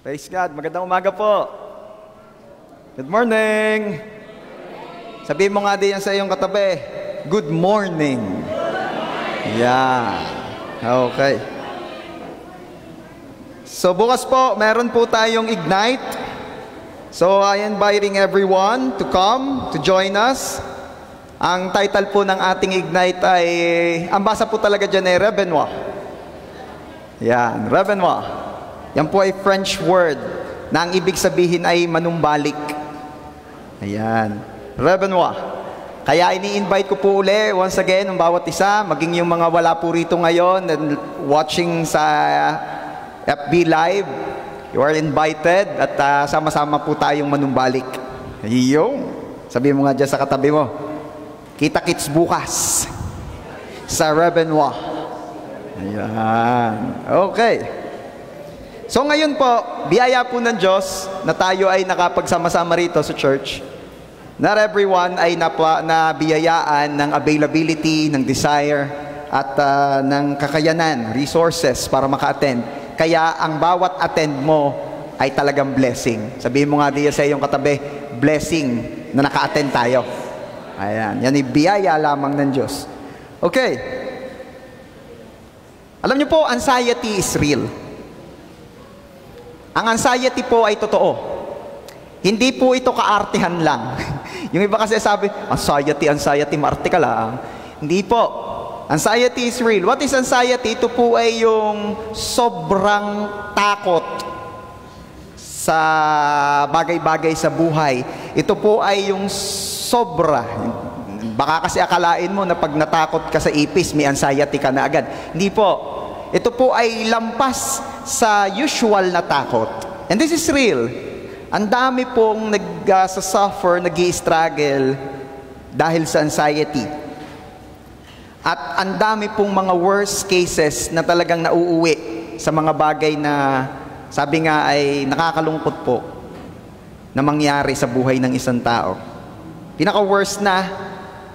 Praise God. Magandang umaga po. Good morning. Sabihin mo nga din yan sa iyong katabi. Good morning. Yeah. Okay. So bukas po, meron po tayong Ignite. So I inviting everyone to come, to join us. Ang title po ng ating Ignite ay, ang basa po talaga dyan ay Revenue. Yan, Revenue. Yan po ay French word na ang ibig sabihin ay manumbalik. Ayan, Revenue. Kaya ini-invite ko po uli, once again, ang bawat isa, maging yung mga wala po rito ngayon and watching sa FB Live, you are invited at sama-sama po tayong manumbalik. Yung, sabi mo nga dyan sa katabi mo, kita-kits bukas sa Revenue. Ayan, okay. So ngayon po, biyaya po ng Diyos na tayo ay nakapagsama-sama rito sa church. Not everyone ay nabiyayaan ng availability, ng desire, at ng kakayanan, resources para maka-attend. Kaya ang bawat attend mo ay talagang blessing. Sabihin mo nga diya sa iyong katabi, blessing na naka-attend tayo. Ayan, yan ay biyaya lamang ng Diyos. Okay. Alam niyo po, anxiety is real. Ang anxiety po ay totoo. Hindi po ito kaartihan lang. Yung iba kasi sabi, anxiety, maarte ka lang. Hindi po. Anxiety is real. What is anxiety? Ito po ay yung sobrang takot sa bagay-bagay sa buhay. Ito po ay yung sobra. Baka kasi akalain mo na pag natakot ka sa ipis, may anxiety ka na agad. Hindi po. Ito po ay lampas sa usual na takot. And this is real. Ang dami pong nag-suffer, nag-i-struggle dahil sa anxiety. At ang dami pong mga worst cases na talagang nauuwi sa mga bagay na sabi nga ay nakakalungkot po na mangyari sa buhay ng isang tao. Pinaka-worst na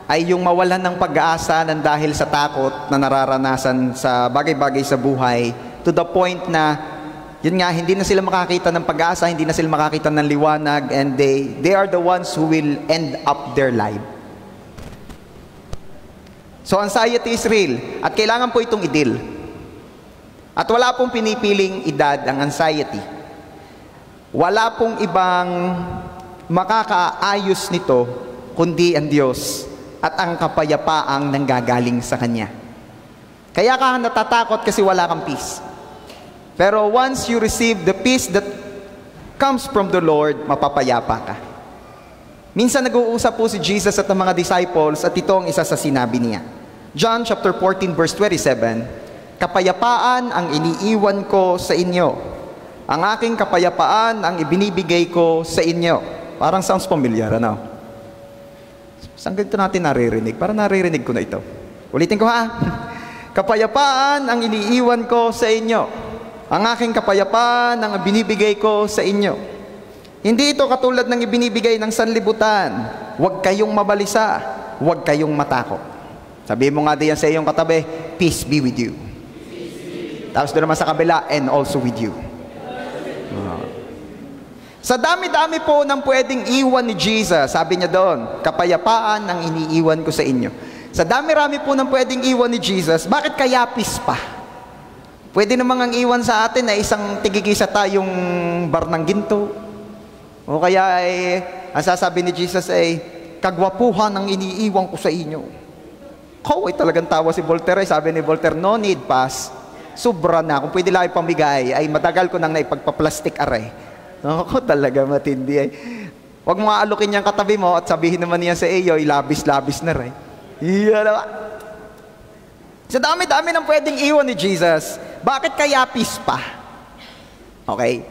ay yung mawalan ng pag-aasa ng dahil sa takot na nararanasan sa bagay-bagay sa buhay to the point na yun nga, hindi na sila makakita ng pag-asa, hindi na sila makakita ng liwanag, and they are the ones who will end up their life. So anxiety is real at kailangan po itong i-deal. At wala pong pinipiling edad ang anxiety. Wala pong ibang makakaayos nito kundi ang Diyos at ang kapayapaang nanggagaling sa Kanya. Kaya ka natatakot kasi wala kang peace. Pero once you receive the peace that comes from the Lord, mapapayapa ka. Minsan nag-uusap po si Jesus at ang mga disciples at ito ang isa sa sinabi niya. John chapter 14 verse 27, kapayapaan ang iniiwan ko sa inyo. Ang aking kapayapaan ang ibinibigay ko sa inyo. Parang sounds familiar, ano? Saan ganito natin naririnig? Parang naririnig ko na ito. Ulitin ko ha. Kapayapaan ang iniiwan ko sa inyo. Ang aking kapayapaan ang binibigay ko sa inyo. Hindi ito katulad ng ibinibigay ng sanlibutan. Huwag kayong mabalisa. Huwag kayong matakot. Sabihin mo nga diyan sa iyong katabi, peace be with you. Tapos doon naman sa kabila, and also with you. Sa dami-dami po ng pwedeng iwan ni Jesus, sabi niya doon, kapayapaan ang iniiwan ko sa inyo. Sa dami-rami po ng pwedeng iwan ni Jesus, bakit kaya peace pa? Pwede namang ang iwan sa atin na isang tigigisa tayong bar ng ginto. O kaya ay, ang sasabi ni Jesus ay, kagwapuhan ang iniiwan ko sa inyo. Ay talagang tawa si Voltaire. Sabi ni Voltaire, no need pass. Sobra na. Kung pwede lang ipamigay, ay matagal ko nang naipagpa-plastic aray. Ako talaga matindi ay. Huwag mo aalukin niyang katabi mo at sabihin naman niya sa iyo, ilabis-labis na rin. Sa dami-dami ng pwedeng iwan ni Jesus, bakit kaya peace pa? Okay?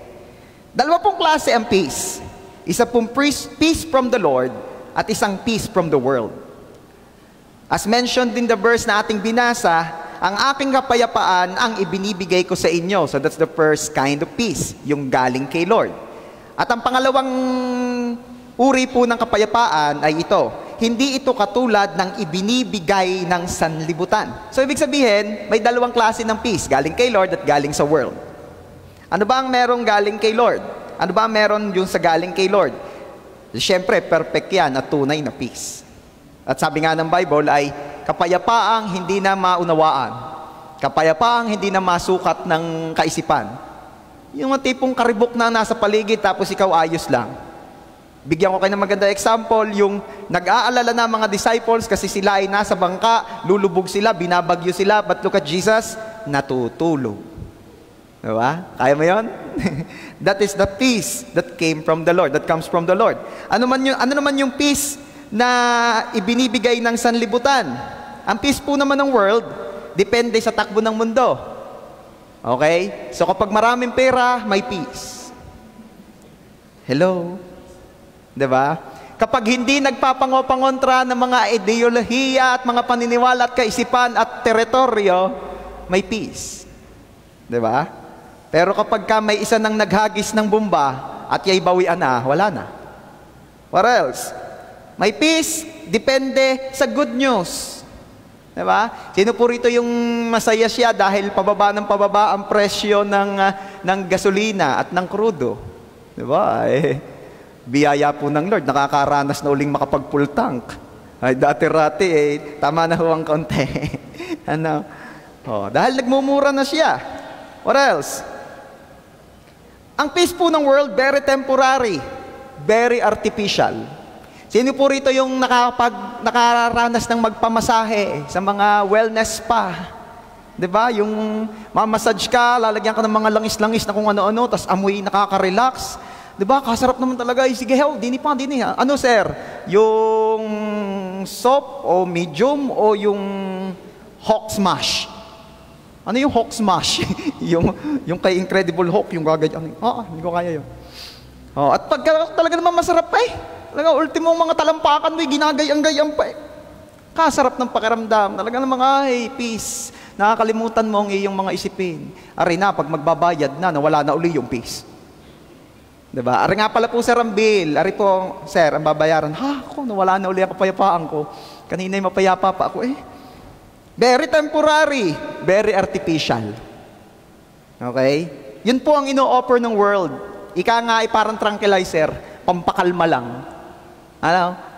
Dalawa pong klase ang peace. Isa pong peace from the Lord at isang peace from the world. As mentioned in the verse na ating binasa, ang aking kapayapaan ang ibinibigay ko sa inyo. So that's the first kind of peace, yung galing kay Lord. At ang pangalawang uri po ng kapayapaan ay ito. Hindi ito katulad ng ibinibigay ng sanlibutan. So ibig sabihin, may dalawang klase ng peace, galing kay Lord at galing sa world. Ano ba ang merong galing kay Lord? Ano ba ang meron yung sa galing kay Lord? Siyempre, perfect yan at tunay na peace. At sabi nga ng Bible ay, kapayapaang hindi na maunawaan. Kapayapaang hindi na masukat ng kaisipan. Yung tipong karibok na nasa paligid tapos ikaw ayos lang. Bigyan ko kayo ng maganda example, yung nag-aalala na mga disciples kasi sila ay nasa bangka, lulubog sila, binabagyo sila, but look at Jesus, natutulog. Diba? Kaya mo yun? That is the peace that came from the Lord, that comes from the Lord. Ano naman yung peace na ibinibigay ng sanlibutan? Ang peace po naman ng world, depende sa takbo ng mundo. Okay? So kapag maraming pera, may peace. Hello? Diba? Kapag hindi nagpapangopangontra ng mga ideolohiya at mga paniniwala at kaisipan at teritoryo, may peace. Diba? Pero kapag may isa nang naghagis ng bomba at yay bawian na, wala na. What else? May peace, depende sa good news. Diba? Sino po rito yung masaya siya dahil pababa ng pababa ang presyo ng gasolina at ng krudo? Diba? Biyaya po ng Lord, nakakaranas na uling makapag-full tank. Ay, dati-rati tama na ho ang konti. Ano? Dahil nagmumura na siya. What else? Ang peace po ng world, very temporary, very artificial. Sino po rito yung nakaranas ng magpamasahe sa mga wellness spa? Diba? Yung mamassage ka, lalagyan ka ng mga langis-langis na kung ano-ano, tas amoy nakaka-relax. Diba? Kasarap naman talaga. Sige, dini pa. Ano, sir? Yung soap o medium o yung Hulk smash? Ano yung Hulk smash? yung kay Incredible Hulk, yung gaganyan. Hindi ko kaya yun. At pag talaga naman masarap talaga ultimo mga talampakan mo, ginagayang-gayang pa Kasarap ng pakiramdam. Talaga namang peace. Nakakalimutan mo ang iyong mga isipin. Ari na, pag magbabayad na, nawala na uli yung peace. Diba? Ari nga pala po, sir, ang bill. Ari po, sir, ang babayaran. Nawala na uli ang kapayapaan ko. Kanina mapayapa pa ako Very temporary, very artificial. Okay? Yun po ang ino-offer ng world. Ika nga ay parang tranquilizer, pampakalma lang.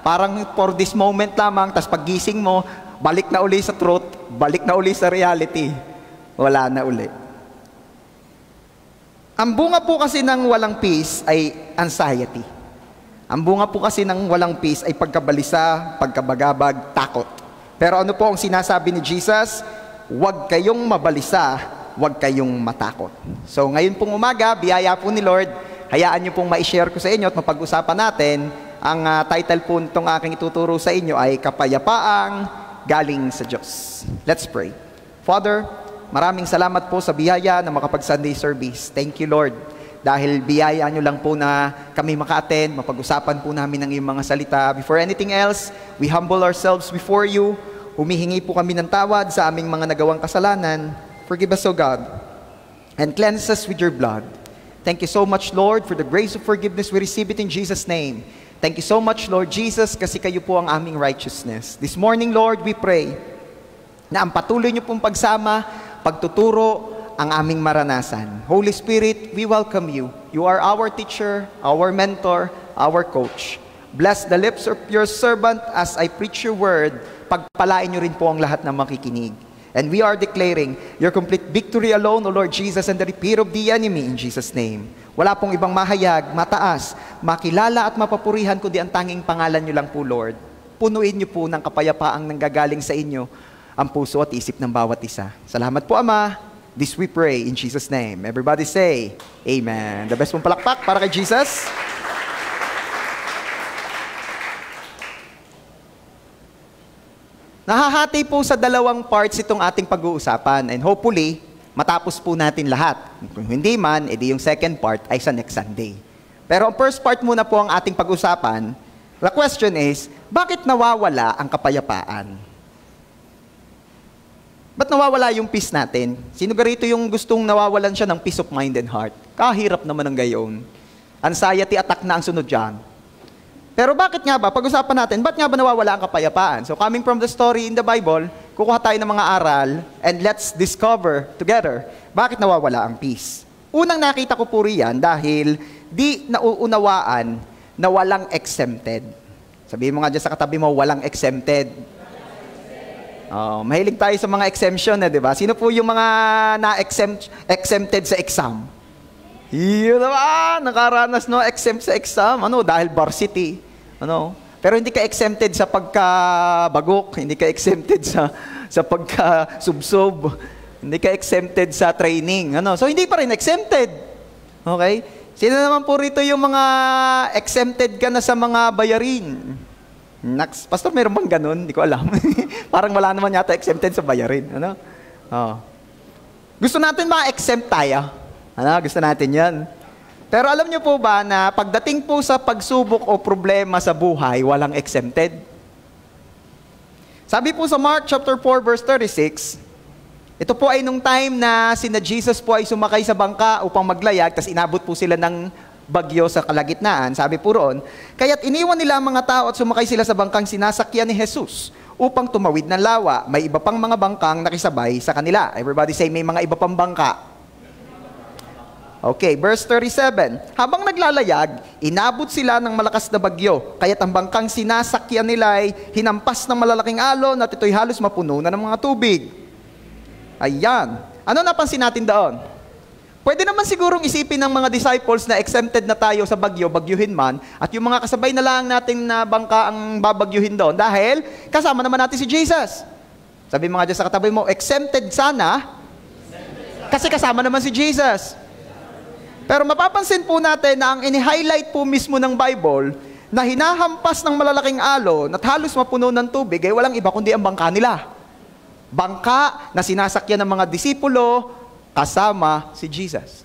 Parang for this moment lamang, tas paggising mo, balik na uli sa truth, balik na uli sa reality. Wala na uli. Ang bunga po kasi ng walang peace ay anxiety. Ang bunga po kasi ng walang peace ay pagkabalisa, pagkabagabag, takot. Pero ano po ang sinasabi ni Jesus? Huwag kayong mabalisa, huwag kayong matakot. So ngayon pong umaga, biyaya po ni Lord, hayaan niyo pong ma-share ko sa inyo at mapag-usapan natin. Ang title po nitong aking ituturo sa inyo ay Kapayapaang Galing sa Diyos. Let's pray. Father, maraming salamat po sa biyaya na makapag-Sunday service. Thank you, Lord. Dahil biyaya nyo lang po na kami maka-attend, mapag-usapan po namin ng iyong mga salita. Before anything else, we humble ourselves before you. Humihingi po kami ng tawad sa aming mga nagawang kasalanan. Forgive us, O God, and cleanse us with your blood. Thank you so much, Lord, for the grace of forgiveness. We receive it in Jesus' name. Thank you so much, Lord Jesus, kasi kayo po ang aming righteousness. This morning, Lord, we pray na ang patuloy niyo pong pagsama, pagtuturo, ang aming maranasan. Holy Spirit, we welcome you. You are our teacher, our mentor, our coach. Bless the lips of your servant as I preach your word. Pagpalain niyo rin po ang lahat ng makikinig. And we are declaring your complete victory alone, O Lord Jesus, and the defeat of the enemy in Jesus' name. Wala pong ibang mahayag, mataas, makilala at mapapurihan kundi ang tanging pangalan niyo lang po, Lord. Punuin niyo po ng kapayapaang nanggagaling sa inyo ang puso at isip ng bawat isa. Salamat po, Ama. This we pray in Jesus' name. Everybody say, Amen. The best pong palakpak para kay Jesus. Nahahati po sa dalawang parts itong ating pag-uusapan. And hopefully, matapos po natin lahat. Kung hindi man, edi yung second part ay sa next Sunday. Pero ang first part muna po ang ating pag-usapan. The question is, bakit nawawala ang kapayapaan? Ba't nawawala yung peace natin? Sino garito yung gustong nawawalan siya ng peace of mind and heart? Kahirap naman ng gayon. Anxiety attack na ang sunod dyan. Pero bakit nga ba? Pag-usapan natin, ba't nga ba nawawala ang kapayapaan? So coming from the story in the Bible, kukuha tayo ng mga aral and let's discover together bakit nawawala ang peace. Unang nakita ko po riyan dahil di nauunawaan na walang exempted. Sabihin mo nga dyan sa katabi mo, walang exempted. Mahilig tayo sa mga exemption, di ba? Sino po yung mga exempted sa exam? Yun naman, nakaranas exempt sa exam. Dahil varsity. Pero hindi ka exempted sa pagkabagok, hindi ka exempted sa pagka-subsob, hindi ka exempted sa training. So hindi pa rin exempted. Okay? Sino naman po rito yung mga exempted ka na sa mga bayarin? Pastor, meron bang ganun? Hindi ko alam. Parang wala naman yata exempted sa bayarin. Gusto natin ma-exempt tayo. Gusto natin yan. Pero alam niyo po ba na pagdating po sa pagsubok o problema sa buhay, walang exempted? Sabi po sa Mark chapter 4 verse 36, ito po ay nung time na sina Jesus po ay sumakay sa bangka upang maglayag, tas inabot po sila ng bagyo sa kalagitnaan. Sabi po roon, kaya't iniwan nila ang mga tao at sumakay sila sa bangkang sinasakyan ni Jesus upang tumawid ng lawa. May iba pang mga bangkang nakisabay sa kanila. Everybody say, may mga iba pang bangka. Okay, verse 37. Habang naglalayag, inabot sila ng malakas na bagyo. Kaya't ang bangkang sinasakyan nila ay hinampas ng malalaking alon at ito'y halos mapuno na ng mga tubig. Ayan. Ano napansin natin doon? Pwede naman sigurong isipin ng mga disciples na exempted na tayo sa bagyo, bagyuhin man, at yung mga kasabay na lang natin na bangka ang babagyuhin doon dahil kasama naman natin si Jesus. Sabi mga dyan sa katabi mo, exempted sana kasi kasama naman si Jesus. Pero mapapansin po natin na ang ini-highlight po mismo ng Bible na hinahampas ng malalaking alon at halos mapuno ng tubig ay walang iba kundi ang bangka nila. Bangka na sinasakyan ng mga disipulo kasama si Jesus.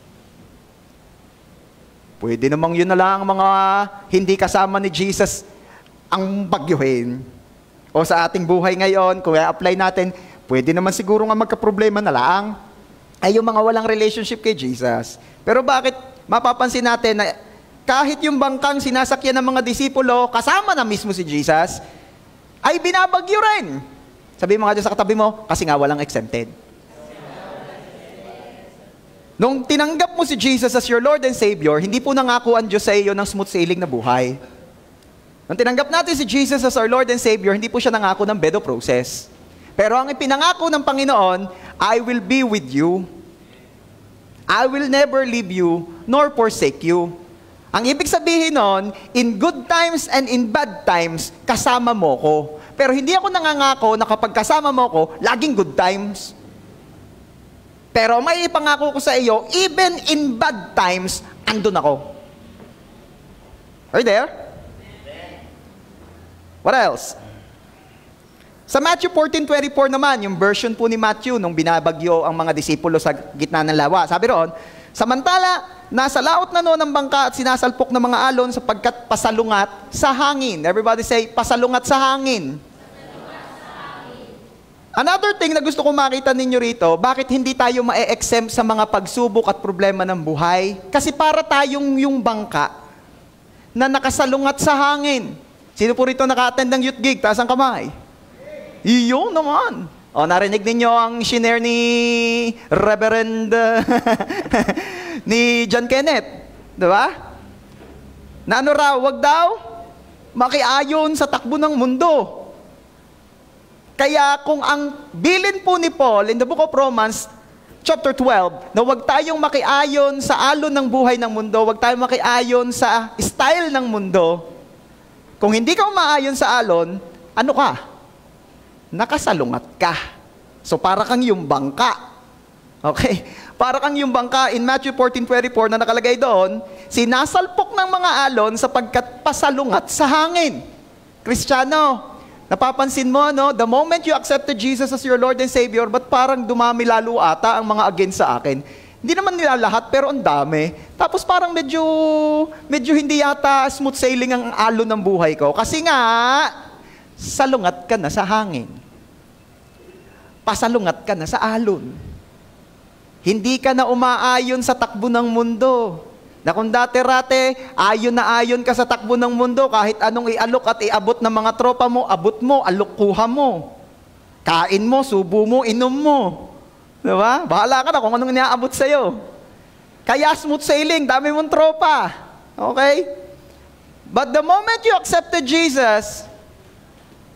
Pwede namang yun na lang mga hindi kasama ni Jesus ang bagyuhin. O sa ating buhay ngayon, kung i-apply natin, pwede naman siguro nga magka-problema na lang ay yung mga walang relationship kay Jesus. Pero bakit mapapansin natin na kahit yung bangkang sinasakyan ng mga disipulo, kasama na mismo si Jesus, ay binabagyo rin. Sabi mo nga dyan sa katabi mo, kasi nga walang exempted. Nung tinanggap mo si Jesus as your Lord and Savior, hindi po nangako ang Diyos sa iyo ng smooth sailing na buhay. Nung tinanggap natin si Jesus as our Lord and Savior, hindi po siya nangako ng bedo process. Pero ang ipinangako ng Panginoon, I will be with you. I will never leave you, nor forsake you. Ang ibig sabihin nun, in good times and in bad times, kasama mo ko. Pero hindi ako nangangako na kapag kasama mo ko, laging good times. Pero may ipangako ko sa iyo, even in bad times, andun ako. Are you there? What else? Sa Matthew 14:24 naman, yung version po ni Matthew nung binabagyo ang mga disipulo sa gitna ng lawa. Sabi roon, samantala, nasa laot na noon ang bangka at sinasalpok ng mga alon sapagkat pasalungat sa hangin. Everybody say, pasalungat sa hangin. Another thing na gusto ko makita ninyo rito, bakit hindi tayo ma-exempt sa mga pagsubok at problema ng buhay? Kasi para tayong yung bangka na nakasalungat sa hangin. Sino po rito naka-attend ng youth gig? Taas ang kamay. Iyon naman. Narinig ninyo ang shinare ni Reverend ni John Kenneth. Diba? Na ano raw, wag daw makiayon sa takbo ng mundo. Kaya kung ang bilin po ni Paul in the book of Romans, chapter 12, na wag tayong makiayon sa alon ng buhay ng mundo, wag tayong makiayon sa style ng mundo. Kung hindi ka umaayon sa alon, ano ka? Nakasalungat ka. So para kang yung bangka. Okay? Para kang yung bangka in Matthew 14:24 na nakalagay doon, sinasalpok ng mga alon sapagkat pasalungat sa hangin. Kristiyano, napapansin mo, no? The moment you accepted Jesus as your Lord and Savior, ba't parang dumami lalo ata ang mga against sa akin? Hindi naman nila lahat, pero ang dami. Tapos parang medyo hindi yata smooth sailing ang alon ng buhay ko. Kasi nga, salungat ka na sa hangin. Pasalungat ka na sa alon. Hindi ka na umaayon sa takbo ng mundo. Na kung dati-rate, ayon na ayon ka sa takbo ng mundo, kahit anong ialok at iabot ng mga tropa mo, abot mo, alok-kuha mo. Kain mo, subo mo, inom mo. Diba? Bahala ka na kung anong iniaabot sa'yo. Kaya smooth sailing, dami mong tropa. Okay? But the moment you accepted Jesus,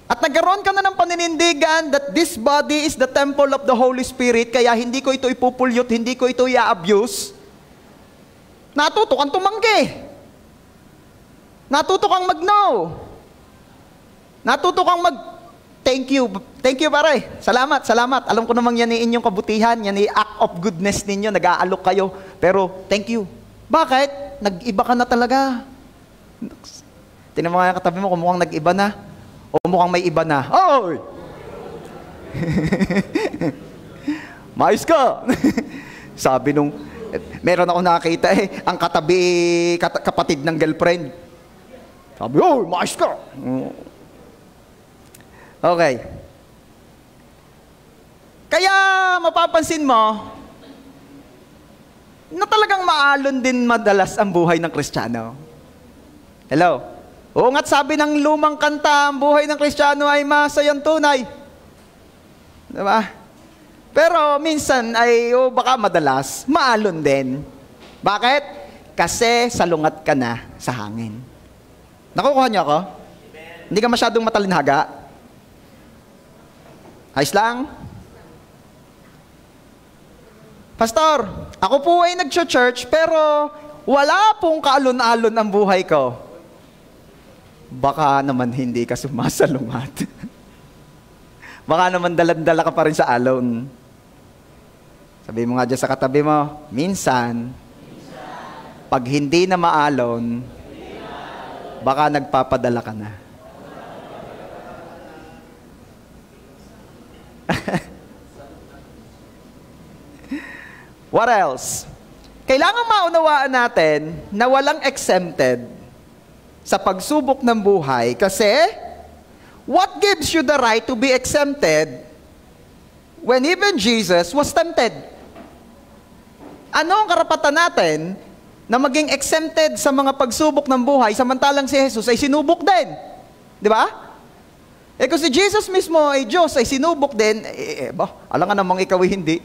at nagkaroon ka na ng paninindigan that this body is the temple of the Holy Spirit, kaya hindi ko ito ipupulyot, hindi ko ito i-abuse, natuto kang tumanggi. Natuto kang mag-no. Natuto kang thank you. Thank you, pare. Salamat, salamat. Alam ko namang yan inyong kabutihan, yan act of goodness ninyo, nag-aalok kayo. Pero, thank you. Bakit? Nag-iba ka na talaga. Tingnan mo nga yung katabi mo kung mukhang nag-iba na. O mukhang may iba na. Oy! Mais ka! Sabi nung, meron ako nakakita ang katabi, kapatid ng girlfriend. Sabi, oy, mais ka! Okay. Kaya mapapansin mo na talagang maalon din madalas ang buhay ng Kristiyano. Hello? Oo nga't sabi ng lumang kanta, ang buhay ng Kristiyano ay masayang tunay. Diba? Pero minsan ay, baka madalas, maalon din. Bakit? Kasi salungat ka na sa hangin. Nakukuha niyo ako? Amen. Hindi ka masyadong matalinhaga? Ayos lang? Pastor, ako po ay nag-church pero wala pong kaalon-alon ang buhay ko. Baka naman hindi ka sumasalungat. Baka naman dalan-dala ka pa rin sa alon. Sabi mo nga dyan sa katabi mo, minsan, pag hindi na maalon, baka nagpapadala ka na. What else? Kailangan maunawaan natin na walang exempted sa pagsubok ng buhay kasi what gives you the right to be exempted when even Jesus was tempted? Ano ang karapatan natin na maging exempted sa mga pagsubok ng buhay samantalang si Jesus ay sinubok din? Di ba? Kung si Jesus mismo ay Diyos, ay sinubok din, alam nga namang ikaw ay hindi.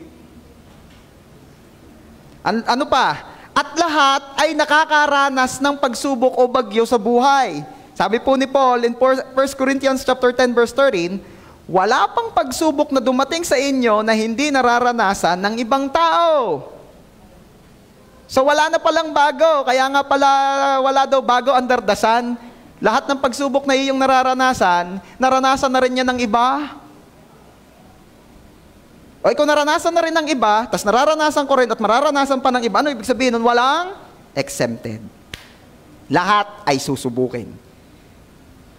Ano pa? At lahat ay nakakaranas ng pagsubok o bagyo sa buhay. Sabi po ni Paul in 1 Corinthians chapter 10 verse 13, wala pang pagsubok na dumating sa inyo na hindi nararanasan ng ibang tao. So wala na palang bago, kaya nga pala wala daw bago under the sun. Lahat ng pagsubok na iyong nararanasan, naranasan na rin yan ng iba. O kung naranasan na rin ng iba, tas nararanasan ko rin at mararanasan pa ng iba, ano ibig sabihin nun? Walang exempted. Lahat ay susubukin.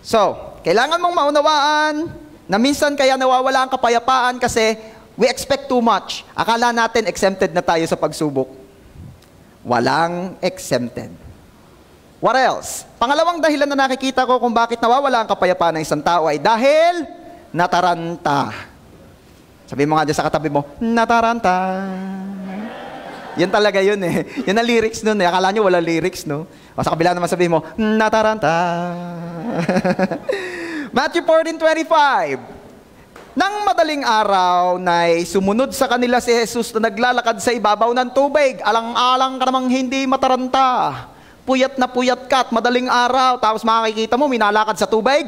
So, kailangan mong maunawaan na minsan kaya nawawala ang kapayapaan kasi we expect too much. Akala natin exempted na tayo sa pagsubok. Walang exempted. What else? Pangalawang dahilan na nakikita ko kung bakit nawawala ang kapayapaan ng isang tao ay dahil nataranta. Sabi mo nga dyan sa katabi mo, nataranta. Yan talaga yun eh. Yan ang lyrics nun eh. Akala nyo wala lyrics, no? O sa kabila naman sabi mo, nataranta. Matthew 14:25. Nang madaling araw na sumunod sa kanila si Jesus na naglalakad sa ibabaw ng tubig, alang-alang ka namang hindi mataranta. Puyat na puyat ka at madaling araw, tapos makikita mo, minalakad sa tubig.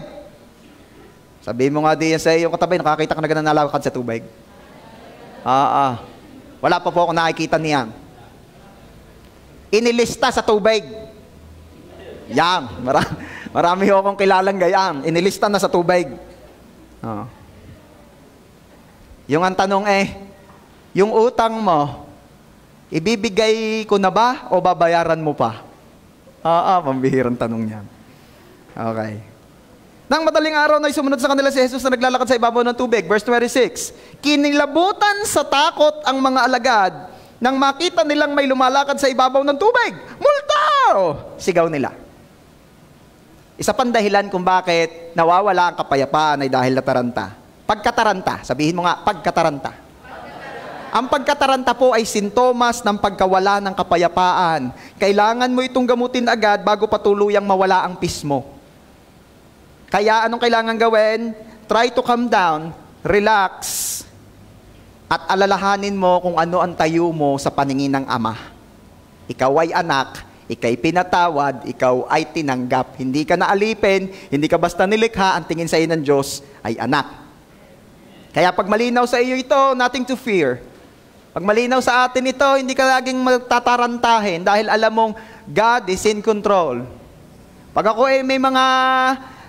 Sabi mo nga diyan sa iyong katabi, nakakita ka na ganun nalakad sa tubig? Wala pa po ako nakikita niyan. Inilista sa tubig. Yan. Marami ho akong kilalang gayaan. Inilista na sa tubig. Yung ang tanong yung utang mo, ibibigay ko na ba o babayaran mo pa? Pambihirang tanong niyan. Okay. Nang madaling araw na sumunod sa kanila si Jesus na naglalakad sa ibabaw ng tubig. Verse 26. Kinilabutan sa takot ang mga alagad nang makita nilang may lumalakad sa ibabaw ng tubig. Multo! Sigaw nila. Isa pang dahilan kung bakit nawawala ang kapayapaan ay dahil nataranta. Pagkataranta. Sabihin mo nga, pagkataranta. Ang pagkataranta po ay sintomas ng pagkawala ng kapayapaan. Kailangan mo itong gamutin agad bago pa tuluyang mawala ang peace mo. Kaya anong kailangan gawin? Try to calm down, relax, at alalahanin mo kung ano ang tayo mo sa paningin ng Ama. ikaw ay anak, ika'y pinatawad, ikaw ay tinanggap. Hindi ka naalipin, hindi ka basta nilikha, ang tingin sa iyo ng Diyos ay anak. Kaya pag malinaw sa iyo ito, nothing to fear. Pag malinaw sa atin ito, hindi ka laging magtatarantahin dahil alam mong God is in control. Pag ako may mga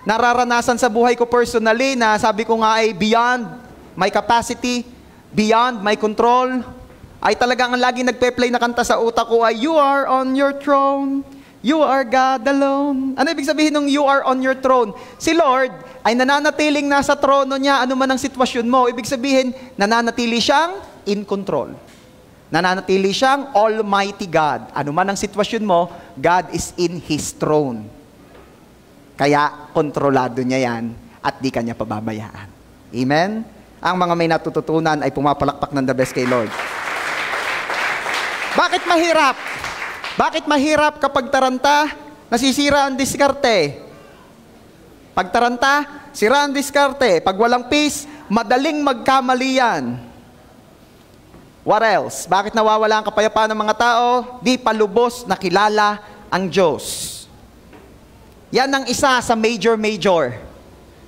nararanasan sa buhay ko personally na sabi ko nga ay beyond my capacity, beyond my control, ay talagang ang laging nagpe-play na kanta sa utak ko ay, you are on your throne, you are God alone. Ano ibig sabihin ng you are on your throne? Si Lord ay nananatiling nasa trono niya, ano man ang sitwasyon mo. Ibig sabihin, nananatili siyang in control. Nananatili siyang Almighty God. Ano man ang sitwasyon mo, God is in His throne. Kaya kontrolado niya yan at di kanya pababayaan. Amen? Ang mga may natututunan ay pumapalakpak ng the best kay Lord. Bakit mahirap? Bakit mahirap kapag taranta, nasisira ang diskarte? Pag taranta, sira ang diskarte. Pag walang peace, madaling magkamali yan. What else? Bakit nawawala ang kapayapaan ng mga tao? Di palubos na kilala ang Diyos. Yan ang isa sa major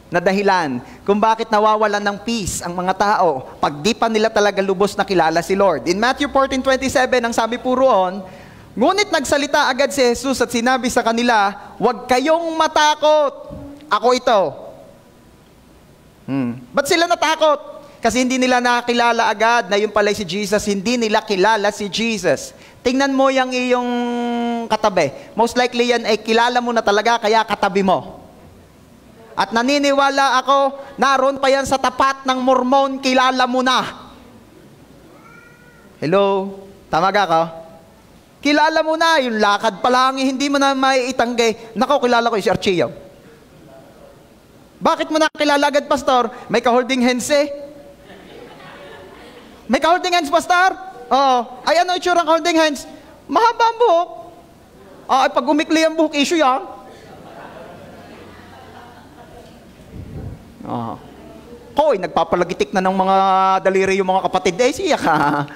na dahilan kung bakit nawawalan ng peace ang mga tao pag di pa nila talaga lubos na kilala si Lord. In Matthew 14:27, ang sabi po roon, ngunit nagsalita agad si Jesus at sinabi sa kanila, huwag kayong matakot. Ako ito. Ba't sila natakot? Kasi hindi nila nakilala agad na yung pala si Jesus, hindi nila kilala si Jesus. Tingnan mo yung iyong katabi. Most likely yan ay kilala mo na talaga kaya katabi mo. At naniniwala ako, naroon pa yan sa tapat ng Mormon, kilala mo na. Hello? Tama ka? Kilala mo na, yung lakad pa lang, hindi mo na maiitanggi. Nako, kilala ko yung si Archie. Bakit mo na kilala agad, Pastor? May ka-holding hands eh. May ka-holding hands, Pastor? Oo. Ay, ano itsura ng holding hands? Mahaba ang buhok. Ay, pag umikli ang buhok, issue yan. Koy, nagpapalagitik na ng mga daliri yung mga kapatid. Siya ka.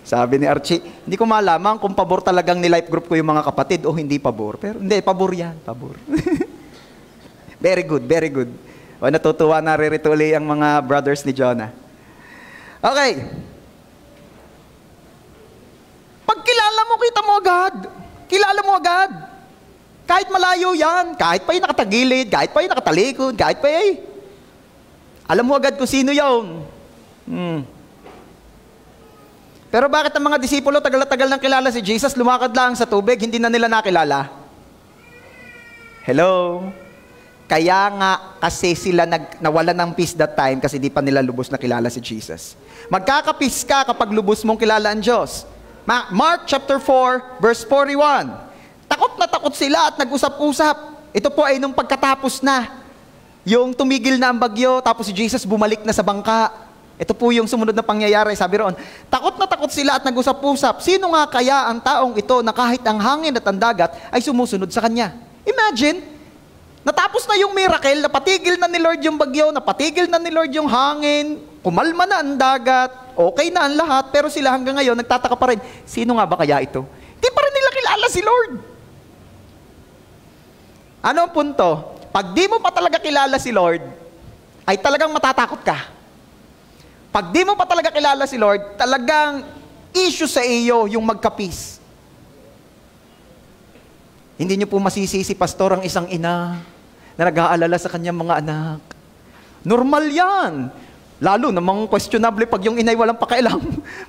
Sabi ni Archie, hindi ko malaman kung pabor talagang ni life group ko yung mga kapatid o hindi pabor. Pero hindi, pabor yan, pabor. Very good, very good. O, natutuwa, naririto uli ang mga brothers ni Jonah. Okay. Pag kilala mo, kita mo agad. Kilala mo agad. Kahit malayo yan, kahit pa yung nakatagilid, kahit pa yung nakatalikod, kahit pa alam mo agad kung sino yun. Pero bakit ang mga disipulo tagal-tagal nang kilala si Jesus, lumakad lang sa tubig, hindi na nila nakilala? Hello? Kaya nga kasi sila nawalan ng peace that time kasi di pa nila lubos na kilala si Jesus. Magkaka-peace ka kapag lubos mong kilala ang Diyos. Mark chapter 4, verse 41. Takot na takot sila at nag-usap-usap. Ito po ay nung pagkatapos na. Yung tumigil na ang bagyo, tapos si Jesus bumalik na sa bangka. Ito po yung sumunod na pangyayari. Sabi roon, takot na takot sila at nag-usap-usap. Sino nga kaya ang taong ito na kahit ang hangin at ang dagat ay sumusunod sa kanya? Imagine, natapos na yung miracle, napatigil na ni Lord yung bagyo, napatigil na ni Lord yung hangin, kumalma na ang dagat, okay na ang lahat, pero sila hanggang ngayon nagtataka pa rin, sino nga ba kaya ito? Hindi pa rin nila kilala si Lord. Ano ang punto? Pag di mo pa talaga kilala si Lord, ay talagang matatakot ka. Pag di mo pa talaga kilala si Lord, talagang issue sa iyo yung magka-peace. Hindi niyo po masisisi, Pastor, ang isang ina na nag-aalala sa kanyang mga anak. Normal yan. Lalo namang questionable pag yung inay walang pakialam.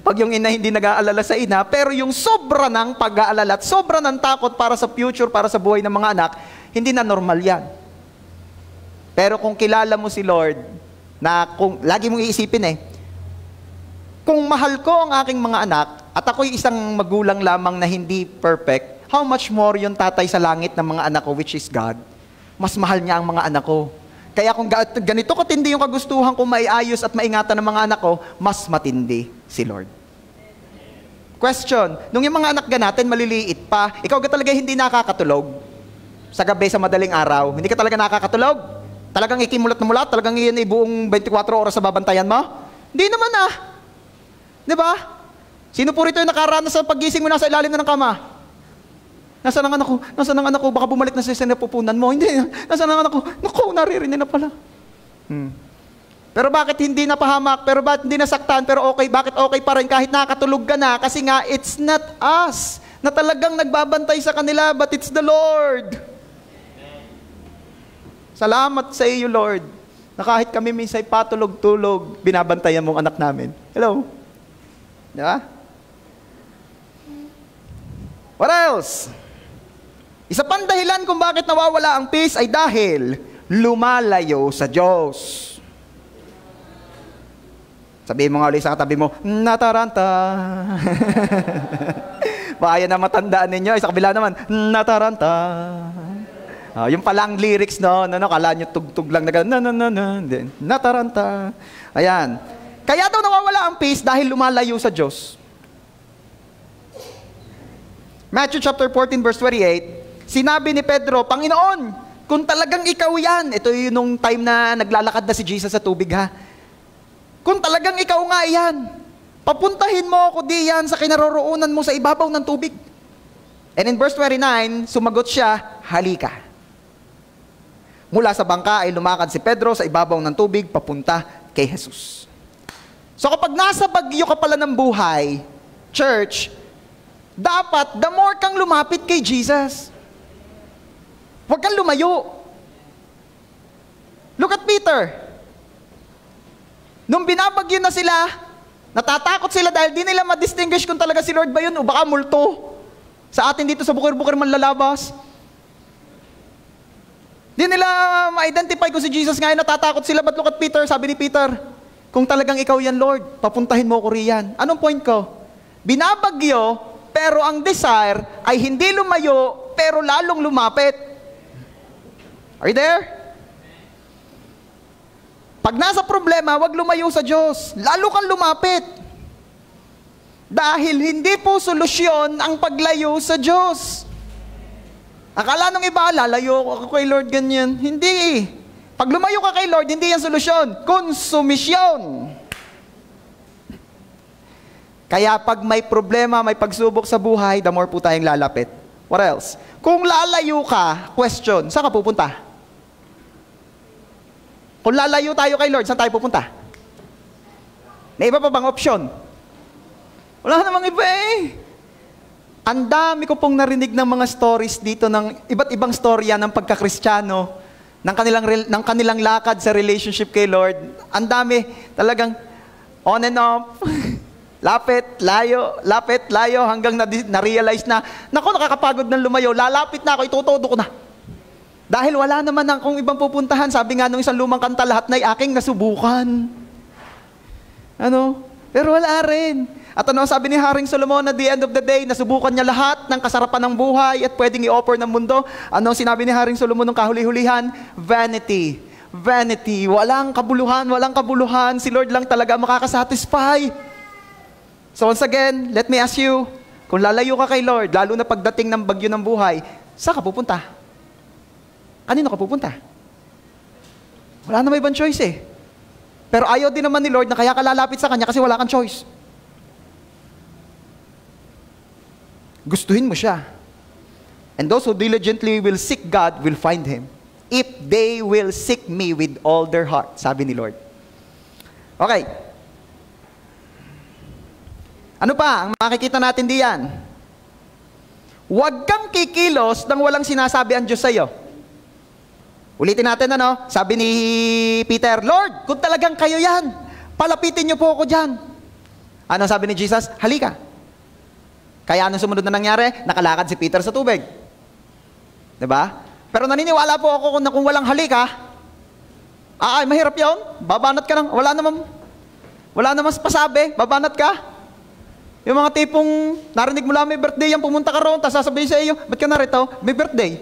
Pag yung ina hindi nag-aalala sa ina, pero yung sobra ng pag-aalala at sobra ng takot para sa future, para sa buhay ng mga anak, hindi na normal yan. Pero kung kilala mo si Lord, na kung lagi mong iisipin kung mahal ko ang aking mga anak, at ako'y isang magulang lamang na hindi perfect, how much more yung tatay sa langit ng mga anak ko, which is God, mas mahal niya ang mga anak ko. Kaya kung ganito katindi yung kagustuhan ko maiayos at maingatan ng mga anak ko, mas matindi si Lord. Question, nung yung mga anak natin maliliit pa, ikaw ka talaga hindi nakakatulog sa gabi sa madaling araw, hindi ka talaga nakakatulog? Talagang ikimulat na mulat? Talagang iyan ay buong 24 oras sa babantayan mo? Hindi naman Di ba? Sino po rito yung nakaranas sa paggising mo nasa ilalim na ng kama? Nasaan ang anak ko? Nasaan ang anak ko? Baka bumalik na sa sinapupunan mo. Hindi. Nasaan ang anak ko? Naku, naririnig na pala. Pero bakit hindi napahamak? Pero bakit hindi nasaktan? Pero okay, bakit okay pa rin kahit nakatulog ka na? Kasi nga, it's not us na talagang nagbabantay sa kanila, but it's the Lord. Salamat sa iyo, Lord, na kahit kami minsay patulog-tulog, binabantayan mong anak namin. Hello? Diba? What else? Isa pang dahilan kung bakit nawawala ang peace ay dahil lumalayo sa Diyos. Sabihin mo nga ulit sa katabi mo, nataranta. Baka yan na matandaan ninyo. Sa kabila naman, nataranta. Yung palang lyrics, no, kala nyo tugtog lang na gano'n, nataranta. Ayan. Kaya daw nawawala ang peace dahil lumalayo sa Diyos. Matthew chapter 14 verse 28, sinabi ni Pedro, Panginoon, kung talagang ikaw yan, ito yung time na naglalakad na si Jesus sa tubig ha. Kung talagang ikaw nga yan, papuntahin mo ako diyan sa kinaroroonan mo sa ibabaw ng tubig. And in verse 29, sumagot siya, halika. Mula sa bangka ay lumakad si Pedro sa ibabaw ng tubig papunta kay Jesus. So kapag nasa bagyo ka pala ng buhay, church, dapat the more kang lumapit kay Jesus. Huwag kang lumayo. Look at Peter. Nung binabagyo na sila, natatakot sila dahil di nila ma-distinguish kung talaga si Lord ba yun o baka multo. Sa atin dito sa bukir-bukir man lalabas. Di nila ma-identify kung si Jesus ngayon, natatakot sila. But look at Peter, sabi ni Peter, kung talagang ikaw yan, Lord, papuntahin mo ko riyan. Anong point ko? Binabagyo, pero ang desire ay hindi lumayo, pero lalong lumapit. Are you there? Pag nasa problema, wag lumayo sa Diyos. Lalo kang lumapit. Dahil hindi po solusyon ang paglayo sa Diyos. Akala nung iba, lalayo ako kay Lord ganyan. Hindi. Pag lumayo ka kay Lord, hindi yan solusyon. Konsumisyon. Kaya pag may problema, may pagsubok sa buhay, the more po tayong lalapit. What else? Kung lalayo ka, question, saan ka pupunta? Kung lalayo tayo kay Lord, saan tayo pupunta? May iba pa bang option? Wala namang iba eh. Ang dami ko pong narinig ng mga stories dito ng iba't ibang storya ng pagkakristyano, ng kanilang lakad sa relationship kay Lord. Ang dami, talagang on and off. Lapit, layo, hanggang na-realize na, naku, nakakapagod ng lumayo, lalapit na ako, itutodo ko na. Dahil wala naman akong ibang pupuntahan. Sabi nga nung isang lumang kanta, lahat na aking nasubukan. Pero wala rin. At sabi ni Haring Solomon, at the end of the day, nasubukan niya lahat ng kasarapan ng buhay at pwedeng i-offer ng mundo. Sinabi ni Haring Solomon nung kahuli-hulihan? Vanity. Vanity. Walang kabuluhan. Si Lord lang talaga makakasatisfy. So once again, let me ask you, kung lalayo ka kay Lord, lalo na pagdating ng bagyo ng buhay, saan ka pupunta? Kanino ka pupunta? Wala na may ibang choice eh. Pero ayaw din naman ni Lord na kaya ka lalapit sa Kanya kasi wala kang choice. Gustuhin mo siya. And those who diligently will seek God will find Him. If they will seek me with all their heart, sabi ni Lord. Okay. Ano pa ang makikita natin diyan? Huwag kang kikilos nang walang sinasabi ang Diyos sa iyo. Ulitin natin sabi ni Peter, Lord, kung talagang kayo yan, palapitin niyo po ako dyan. Ano sabi ni Jesus? Halika. Kaya anong sumunod na nangyari? Nakalakad si Peter sa tubig. Diba? Pero naniniwala po ako kung walang halika, mahirap yun. Babanat ka lang. Wala namang pasabi. Babanat ka. Yung mga tipong narinig mo lang may birthday yan, pumunta ka roon, tapos sasabihin sa iyo, ba't ka narito? May birthday.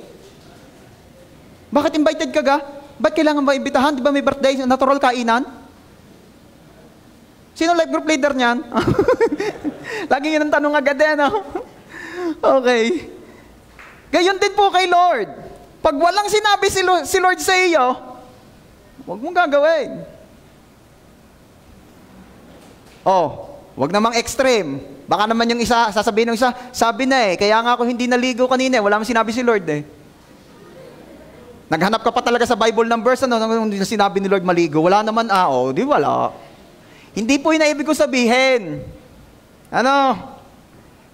Bakit invited ka ga? Ba't kailangan ba imbitahan? Di ba may birthday? Natural kainan? Sino life group leader niyan? Lagi yun ang tanong agad Okay. Gayon din po kay Lord. Pag walang sinabi si Lord sa iyo, huwag mong gagawin. Wag namang extreme. Baka naman yung isa, sasabihin ng isa, sabi na kaya nga ako hindi naligo kanina wala man sinabi si Lord Naghanap ka pa talaga sa Bible ng verse, nung sinabi ni Lord maligo. Wala naman, di wala. Hindi po yun na ibig ko sabihin.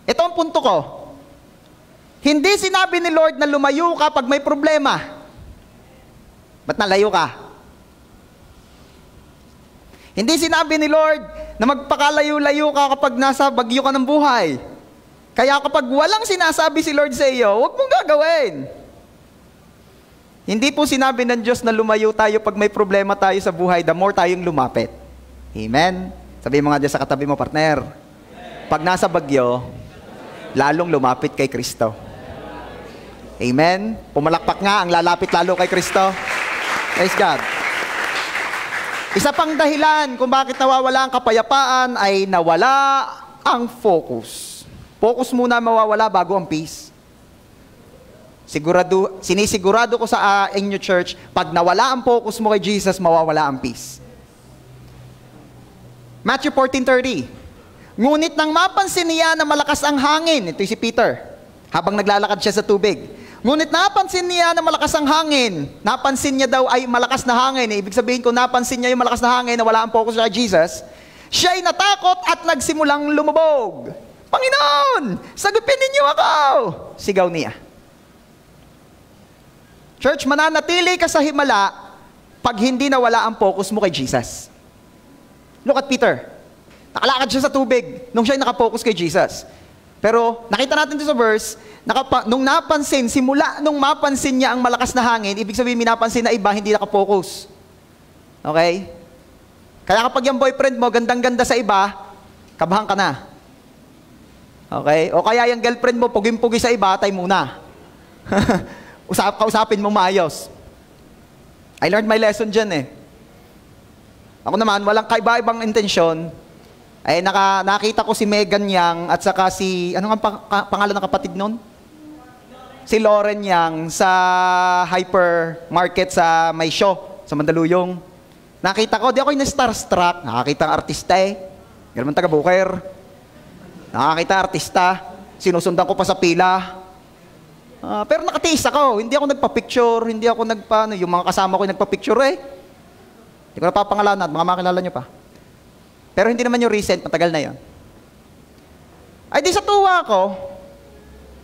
Ito ang punto ko. Hindi sinabi ni Lord na lumayo ka pag may problema. Ba't nalayo ka? Hindi sinabi ni Lord na magpakalayo-layo ka kapag nasa bagyo ka ng buhay. Kaya kapag walang sinasabi si Lord sa iyo, huwag mong gagawin. Hindi po sinabi ng Diyos na lumayo tayo pag may problema tayo sa buhay, the more tayong lumapit. Amen? Sabihin mo nga dyan sa katabi mo, partner. Pag nasa bagyo, lalong lumapit kay Kristo. Amen? Pumalakpak nga ang lalapit lalo kay Kristo. Praise God. Isa pang dahilan kung bakit nawawala ang kapayapaan ay nawala ang focus. Focus muna mawawala bago ang peace. Sinisigurado ko sa inyo church, pag nawala ang focus mo kay Jesus, mawawala ang peace. Matthew 14:30. Ngunit nang mapansin niya na malakas ang hangin, ito si Peter, habang naglalakad siya sa tubig. Ngunit napansin niya na malakas ang hangin. Napansin niya daw ay malakas na hangin. Ibig sabihin ko, napansin niya yung malakas na hangin na wala ang focus kay Jesus. Siya ay natakot at nagsimulang lumubog. Panginoon, sagupin ninyo ako! Sigaw niya. Church, mananatili ka sa himala pag hindi nawala ang focus mo kay Jesus. Look at Peter. Nakalakad siya sa tubig nung siya ay nakapokus kay Jesus. Pero nakita natin dito sa verse, nung napansin, simula nung mapansin niya ang malakas na hangin, ibig sabihin minapansin na iba hindi nakapokus. Okay? Kaya kapag yung boyfriend mo, gandang-ganda sa iba, kabahan ka na. Okay? O kaya yung girlfriend mo, pugim-pugi sa iba, tay muna. Kausapin mong maayos. I learned my lesson dyan Ako naman, walang kaiba-ibang intensyon. Ay nakita ko si Megan Yang at saka si, ano nga pangalan ng kapatid nun? Si Lauren Yang sa hypermarket sa may show, sa Mandaluyong. Nakita ko, di ako yung starstruck. Nakakita ang artista Ganun taga Booker. Nakakita artista. Sinusundan ko pa sa pila. Pero nakatiis ako. Hindi ako nagpa-picture. Hindi ako yung mga kasama ko yung nagpa-picture Hindi ko napapangalanan. Mga makilala nyo pa. Pero hindi naman yung recent. Matagal na yon. Ay di sa tuwa ko,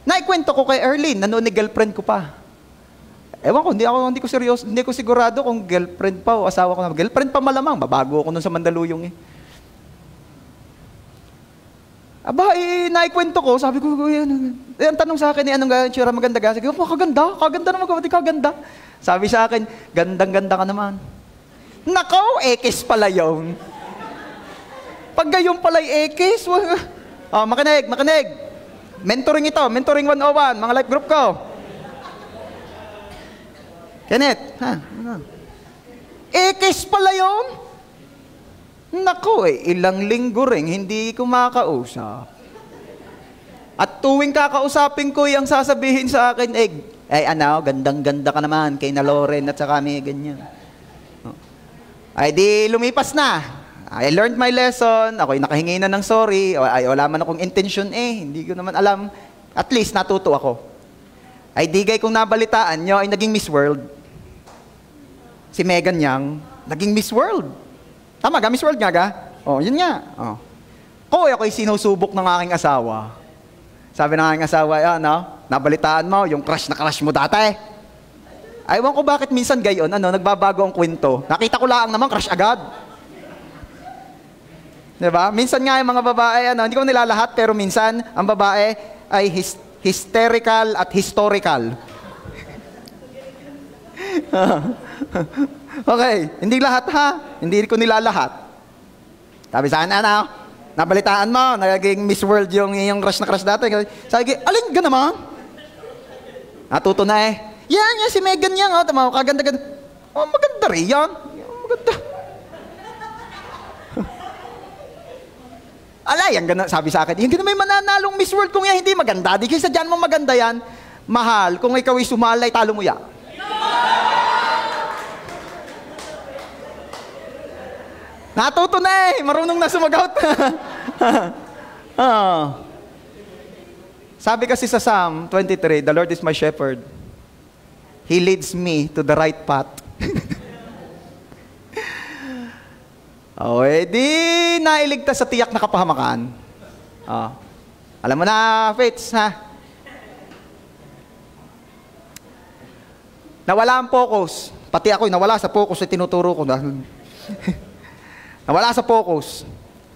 naikwento ko kay Erlene. Nanoon ni girlfriend ko pa. Ewan ko, hindi ko seryoso. Hindi ko sigurado kung girlfriend pa o asawa ko na. Girlfriend pa malamang. Babago ako nun sa Mandaluyong Aba, naikwento ko, sabi ko, ang tanong sa akin, anong tsura maganda ka? Sabi ko, kaganda naman kapatid, kaganda. Sabi sa akin, gandang-ganda ka naman. Nakaw, ekes pala yun. Pag gayon pala yung ekes, makinig. Mentoring ito, Mentoring 101, mga life group ko. Kenneth, ekes pala yun? Naku ilang linggo rin, hindi ko makausap. At tuwing kakausapin ko, yung sasabihin sa akin, gandang-ganda ka naman, kay na Lauren at saka may ganyan. Ay di lumipas na. I learned my lesson, ako'y nakahingi na ng sorry, wala man akong intention hindi ko naman alam. At least natuto ako. Ay digay kong nabalitaan nyo ay naging Miss World. Si Megan Yang, naging Miss World. Tama ga, Miss World nga ga? Yun nga. Ako'y sinusubok ng aking asawa. Sabi ng aking asawa, nabalitaan mo, yung crush na crush mo dati. Aywan ko bakit minsan gayon, nagbabago ang kwento. Nakita ko lang naman, crush agad. Diba? Minsan nga yung mga babae, hindi ko nilalahat, pero minsan, ang babae ay hysterical at historical. Okay, hindi lahat hindi ko nilalahat. Sabi sa akin, nabalitaan mo, naging Miss World yung crush na crush dati. Sabi ko, alin ka naman? Natuto na Yan, si Megan yan, kaganda-ganda. Maganda rin yan. Maganda. Yan ganda, sabi sa akin, yung ganda may mananalong Miss World kung yan hindi maganda. Di kaysa dyan mo maganda yan, mahal. Kung ikaw ay sumalay, talo mo yan. Natuto na marunong na sumagot. Ah. Sabi kasi sa Psalm 23, the Lord is my shepherd. He leads me to the right path. Di nailigtas sa tiyak na kapahamakan. Alam mo na, Fates, ha? Nawala ang focus. Pati ako'y nawala sa focus, tinuturo ko na. Nawala sa focus.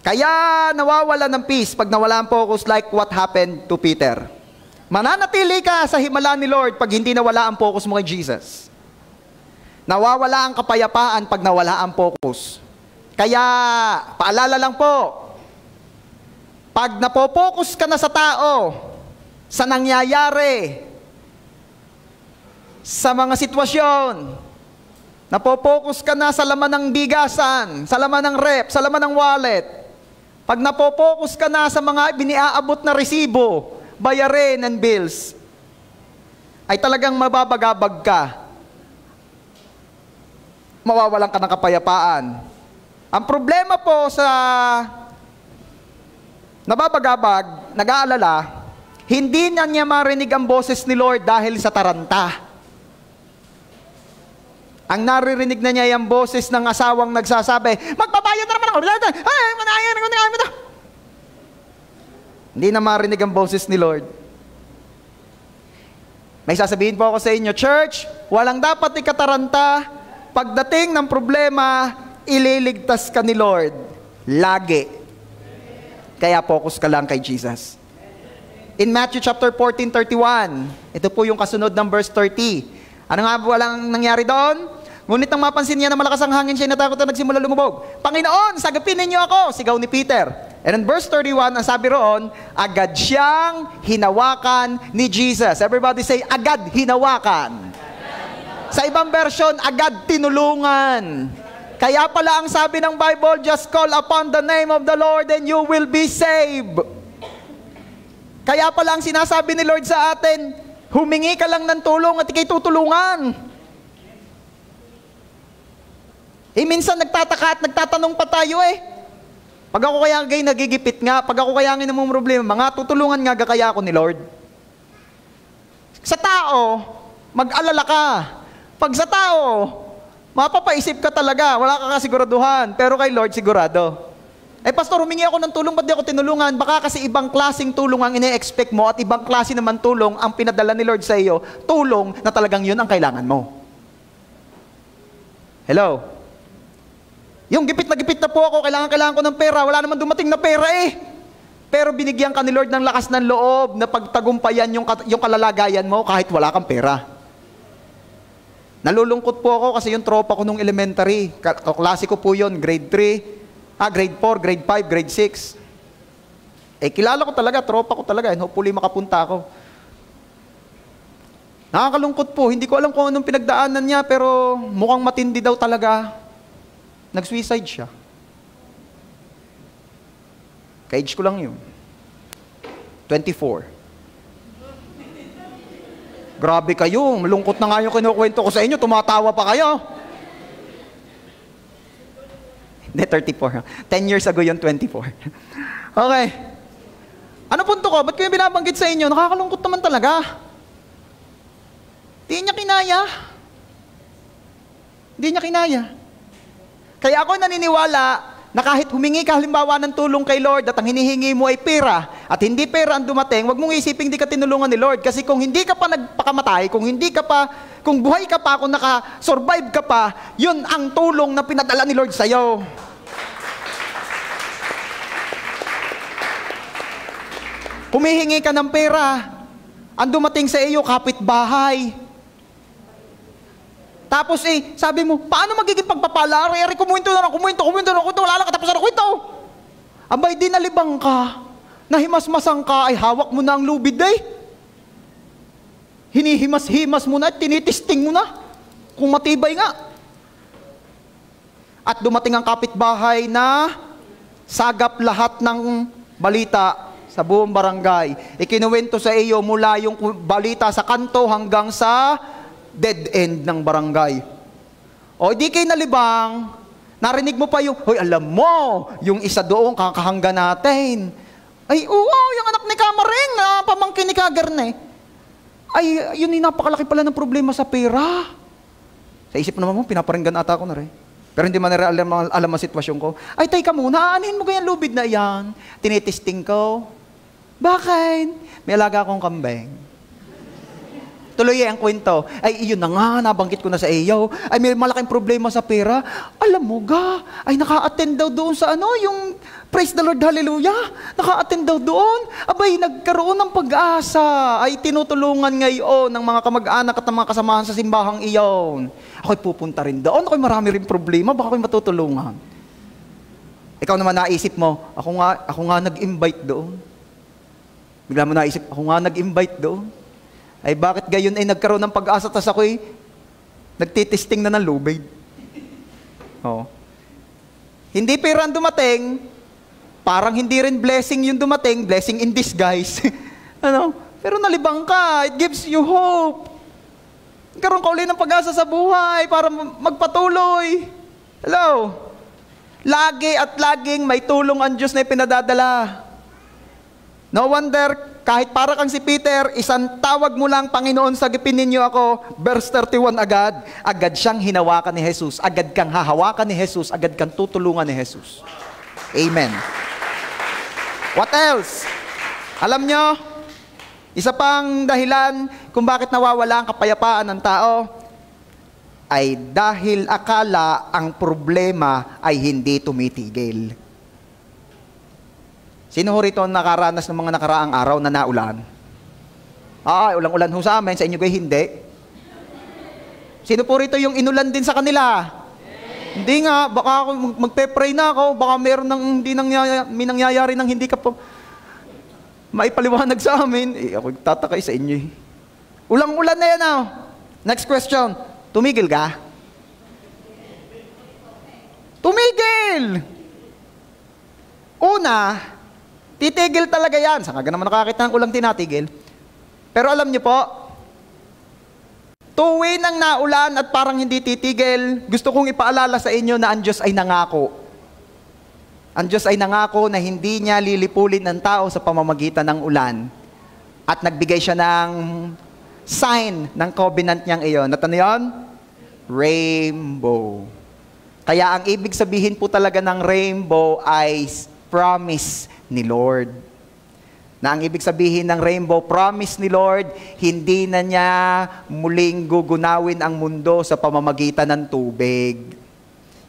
Kaya nawawala ng peace pag nawala ang focus, like what happened to Peter. Mananatili ka sa himala ni Lord pag hindi nawala ang focus mo kay Jesus. Nawawala ang kapayapaan pag nawala ang focus. Kaya, paalala lang po, pag napopokus ka na sa tao, sa nangyayari, sa mga sitwasyon, napopokus ka na sa laman ng bigasan, sa laman ng rep, sa laman ng wallet, pag napopokus ka na sa mga biniaabot na resibo, bayarin and bills, ay talagang mababagabag ka. Mawawalan ka ng kapayapaan. Ang problema po sa nababagabag, nag-aalala, hindi na niya marinig ang boses ni Lord dahil sa taranta. Ang naririnig na niya yung boses ng asawang nagsasabi, magbabayad na naman ako. Hindi na marinig ang boses ni Lord. May sasabihin po ako sa inyo, church, walang dapat ikataranta. Pagdating ng problema, ililigtas ka ni Lord. Lagi. Kaya focus ka lang kay Jesus. In Matthew chapter 14:31, ito po yung kasunod ng verse 30. Ano nga po walang nangyari doon? Ngunit nang mapansin niya na malakas ang hangin, siya natakot na nagsimula lumubog. Panginoon, sagapin ninyo ako, sigaw ni Peter. And in verse 31, ang sabi roon, agad siyang hinawakan ni Jesus. Everybody say, agad hinawakan. Sa ibang version, agad tinulungan. Kaya pala ang sabi ng Bible, just call upon the name of the Lord and you will be saved. Kaya pala ang sinasabi ni Lord sa atin, humingi ka lang ng tulong at ikay tutulungan. Minsan nagtataka at nagtatanong pa tayo Pag ako kaya gay nagigipit nga, pag ako kaya ng mga problema, mga tutulungan nga kaya ako ni Lord. Sa tao, mag-alala ka. Pag sa tao, mapapaisip ka talaga, wala ka kasiguraduhan. Pero kay Lord, sigurado. Pastor, humingi ako ng tulong, ba't di ako tinulungan? Baka kasi ibang klaseng tulong ang ine-expect mo at ibang klase naman tulong ang pinadala ni Lord sa iyo. Tulong na talagang yun ang kailangan mo. Hello? Yung gipit na po ako, kailangan ko ng pera, wala naman dumating na pera Pero binigyan ka ni Lord ng lakas ng loob na pagtagumpayan yung kalalagayan mo kahit wala kang pera. Nalulungkot po ako kasi yung tropa ko nung elementary, klase ko po yun, grade 3, grade 4, grade 5, grade 6. Kilala ko talaga, tropa ko talaga, and hopefully makapunta ako. Nakakalungkot po, hindi ko alam kung anong pinagdaanan niya, pero mukhang matindi daw talaga. Nag-suicide siya. Ka-age ko lang yun. 24. Grabe kayo, malungkot na nga yung kinukwento ko sa inyo, tumatawa pa kayo. Hindi, 34. 10 years ago yun, 24. Okay. Ano punto ko? Ba't ko yung binabanggit sa inyo? Nakakalungkot naman talaga. Di niya kinaya. Di niya kinaya. Kaya ako naniniwala na kahit humingi ka halimbawa ng tulong kay Lord at ang hinihingi mo ay pera at hindi pera ang dumating, wag mong isiping hindi ka tinulungan ni Lord. Kasi kung hindi ka pa nagpakamatay, kung buhay ka pa, kung naka-survive ka pa, yun ang tulong na pinadala ni Lord sa'yo. Humihingi ka ng pera, ang dumating sa iyo, kapitbahay. Tapos sabi mo, paano magiging pagpapala? Kumuwento na lang, wala lang katapusan ng kwento. Abay, di nalibang ka, nahimasmasang ka, ay hawak mo na ang lubid hinihimas-himas mo na, tinitisting mo na, kung matibay nga. At dumating ang kapitbahay na sagap lahat ng balita sa buong barangay. Ikinuwento sa iyo mula yung balita sa kanto hanggang sa dead end ng barangay. O di kayo nalibang, narinig mo pa yung, hoy, alam mo, yung isa doon kakahangga natin, Ay, oo, yung anak ni Kamaring na pamangkin ni Kagarne. Ay, yun yung napakalaki pala ng problema sa pera. Sa isip naman mo, pinaparinggan ata ko na rin. Pero hindi man na alam ang sitwasyon ko. Ay, teka muna, aanin mo ganyan lubid na yan. Tinitesting ko. Bakit? May alaga akong kambing. Tuloy ang kwento. Ay, iyon na nga, nabanggit ko na sa iyo. Ay, may malaking problema sa pera. Alam mo ga, ay naka-attend daw doon sa yung praise the Lord, hallelujah. Naka-attend daw doon. Abay, nagkaroon ng pag-asa. Ay, tinutulungan ngayon ng mga kamag-anak at ng mga kasamahan sa simbahang iyon. Ako'y pupunta rin doon. Ako'y marami rin problema. Baka ako'y matutulungan. Ikaw naman naisip mo, ako nga nag-invite doon. Bigla mo naisip, ako nga nag-invite doon. Ay bakit gayon ay nagkaroon ng pag-asa tas ako'y nagtitesting na ng lubid. Oh. Hindi pera ang dumating, parang hindi rin blessing yung dumating, blessing in disguise. Pero nalibang ka, it gives you hope. Nagkaroon ka ulit ng pag-asa sa buhay para magpatuloy. Hello? Lagi at laging may tulong ang Diyos na ipinadadala. No wonder, kahit para kang si Peter, isang tawag mo lang, Panginoon, sagipin ninyo ako, verse 31 agad siyang hinawakan ni Jesus, agad kang hahawakan ni Jesus, agad kang tutulungan ni Jesus. Amen. What else? Alam nyo, isa pang dahilan kung bakit nawawala ang kapayapaan ng tao, ay dahil akala ang problema ay hindi tumitigil. Sino ho rito nakaranas ng mga nakaraang araw na naulan? Ulang-ulan ho sa amin, sa inyo kayo hindi. Sino po rito yung inulan din sa kanila? Hindi nga, baka ako magpe-pray na ako, baka meron may nangyayari ng hindi ka po maipaliwanag sa amin. Ako tatakay sa inyo. Ulang-ulan na yan Next question, tumigil ka? Tumigil! Una, titigil talaga yan. Saan ka naman nakakita ng ulang tinatigil? Pero alam niyo po, tuwin ang naulan at parang hindi titigil, gusto kong ipaalala sa inyo na ang Diyos ay nangako. Ang Diyos ay nangako na hindi niya lilipulin ng tao sa pamamagitan ng ulan. At nagbigay siya ng sign ng covenant niyang iyon. At ano yun? Rainbow. Kaya ang ibig sabihin po talaga ng rainbow ay promise ni Lord. Na ang ibig sabihin ng rainbow, promise ni Lord, hindi na niya muling gugunawin ang mundo sa pamamagitan ng tubig.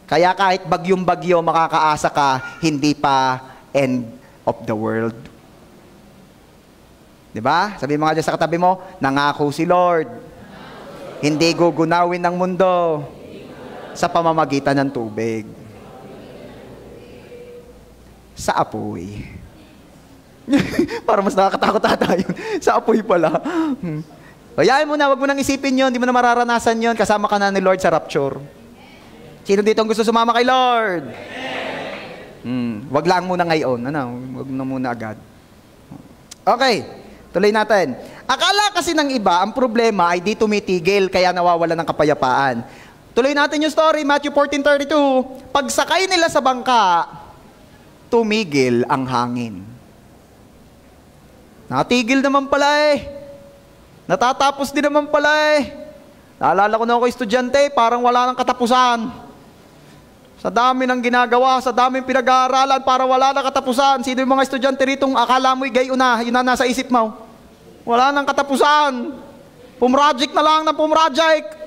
Kaya kahit bagyong-bagyo, makakaasa ka, hindi pa end of the world. Diba? Sabi mo nga dyan sa katabi mo, nangako si Lord, hindi gugunawin ng mundo sa pamamagitan ng tubig. Sa apoy. Para mas nakakatakot ata yun. Sa apoy pala. Hayaan mo na, wag mo nang isipin yun, hindi mo na mararanasan yun, kasama ka na ni Lord sa rapture. Sino dito ang gusto sumama kay Lord? Wag lang muna ngayon. Wag na muna agad. Okay, tuloy natin. Akala kasi ng iba, ang problema ay di tumitigil, kaya nawawala ng kapayapaan. Tuloy natin yung story, Matthew 14:32. Pagsakay nila sa bangka, tumigil ang hangin. Natigil naman pala Natatapos din naman pala Naalala ko na ako estudyante, parang wala nang katapusan. Sa dami ng ginagawa, sa daming pinag-aaralan, para wala nang katapusan. Sino yung mga estudyante ritong akala mo'y gayon na, yun na nasa isip mo? Wala nang katapusan. Pumroject na lang ng pumroject.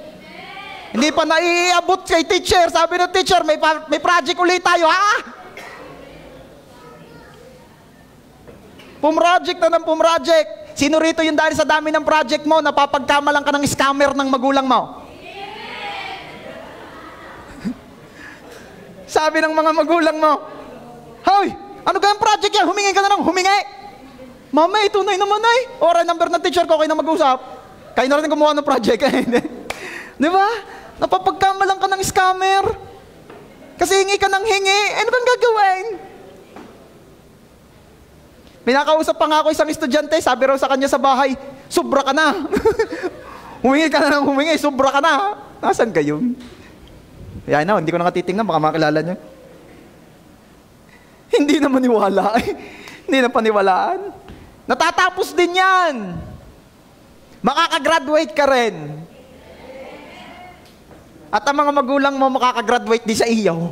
Hindi pa naiabot kay teacher. Sabi ng teacher, may project ulit tayo, ha? Pumroject na ng pumroject. Sino rito yung dahil sa dami ng project mo, napapagkamalang ka ng scammer ng magulang mo? Sabi ng mga magulang mo, hoy, ano kayang project yan? Humingi ka na lang, humingi. Mama, tunay naman Ora, number ng teacher ko, kayo na mag-usap. Kayo na rin gumawa ng project. Di ba? Napapagkamalang ka ng scammer. Kasi hingi ka ng hingi. Ano bang gagawin? Pinakausap pa nga ako isang estudyante, sabi raw sa kanya sa bahay, sobra ka na. Humingi ka na ng humingi, sobra ka na. Nasaan kayo? Kaya hindi ko na titingnan, baka makilala niyo. Hindi na maniwala. Hindi na paniwalaan. Natatapos din yan. Makakagraduate ka rin. At ang mga magulang mo makakagraduate din sa iyo.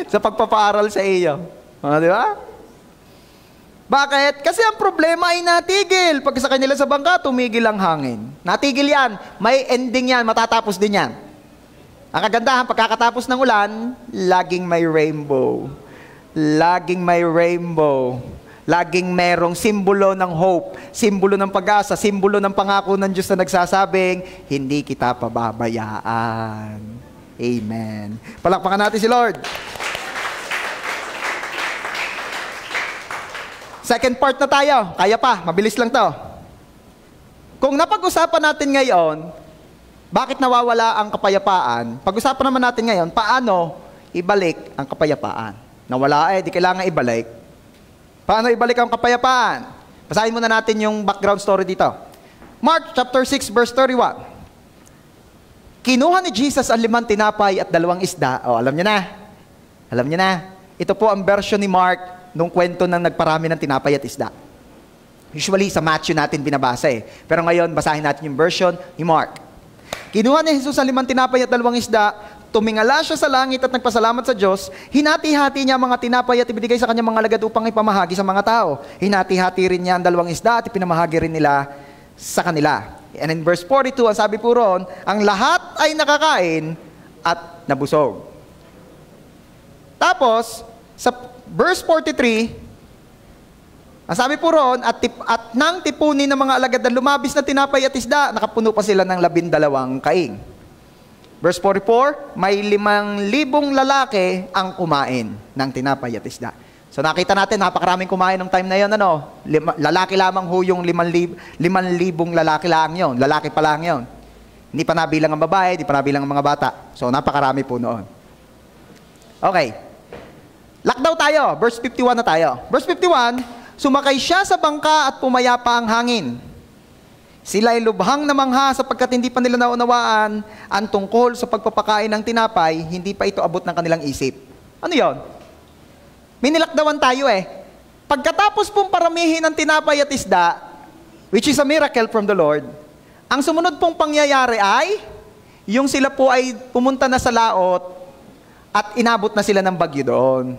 Sa pagpapaaral sa iyo. Di ba? Bakit? Kasi ang problema ay natigil. Pag sa kanila sa bangka, tumigil ang hangin. Natigil yan. May ending yan. Matatapos din yan. Ang kagandahan, pagkakatapos ng ulan, laging may rainbow. Laging may rainbow. Laging merong simbolo ng hope, simbolo ng pag-asa, simbolo ng pangako ng Diyos na nagsasabing, hindi kita pababayaan. Amen. Palakpakan natin si Lord. Second part na tayo. Kaya pa, mabilis lang to. Kung napag-usapan natin ngayon, bakit nawawala ang kapayapaan? Pag-usapan naman natin ngayon, paano ibalik ang kapayapaan? Nawala di kailangan ibalik. Paano ibalik ang kapayapaan? Basahin muna natin yung background story dito. Mark chapter 6 verse 31. Kinuha ni Jesus ang 5 tinapay at 2 isda. Alam niyo na. Alam niyo na. Ito po ang version ni Mark nung kwento ng nagparami ng tinapay at isda. Usually sa Matthew natin binabasa Pero ngayon basahin natin yung version ni Mark. Kinuha ni Jesus ang 5 tinapay at 2 isda. Tumingala siya sa langit at nagpasalamat sa Diyos. Hinati-hati niya mga tinapay at ibinigay sa kanyang mga alagad upang ipamahagi sa mga tao. Hinati-hati rin niya ang 2 isda at ipinamahagi rin nila sa kanila. And in verse 42, ang sabi po roon, ang lahat ay nakakain at nabusog. Tapos, sa verse 43, ang sabi po roon, at nang tipunin ng mga alagad na lumabis na tinapay at isda, nakapuno pa sila ng 12 kaing. Verse 44, may 5,000 lalaki ang kumain ng tinapay at isda. So nakita natin, napakaraming kumain ng time na yon. Lalaki lamang ho yung 5,000 lalaki lang yon. Lalaki pa lang yon. Hindi pa nabilang ang babae, hindi pa nabilang ang mga bata. So napakarami po noon. Okay. Lockdown tayo. Verse 51 na tayo. Verse 51, sumakay siya sa bangka at pumayapa ang hangin. Sila ay lubhang na mangha sapagkat hindi pa nila naunawaan ang tungkol sa pagpapakain ng tinapay, hindi pa ito abot ng kanilang isip. Ano yon? May nilakdawan tayo Pagkatapos pong paramihin ng tinapay at isda, which is a miracle from the Lord, ang sumunod pong pangyayari ay, yung sila po ay pumunta na sa laot at inabot na sila ng bagyo doon.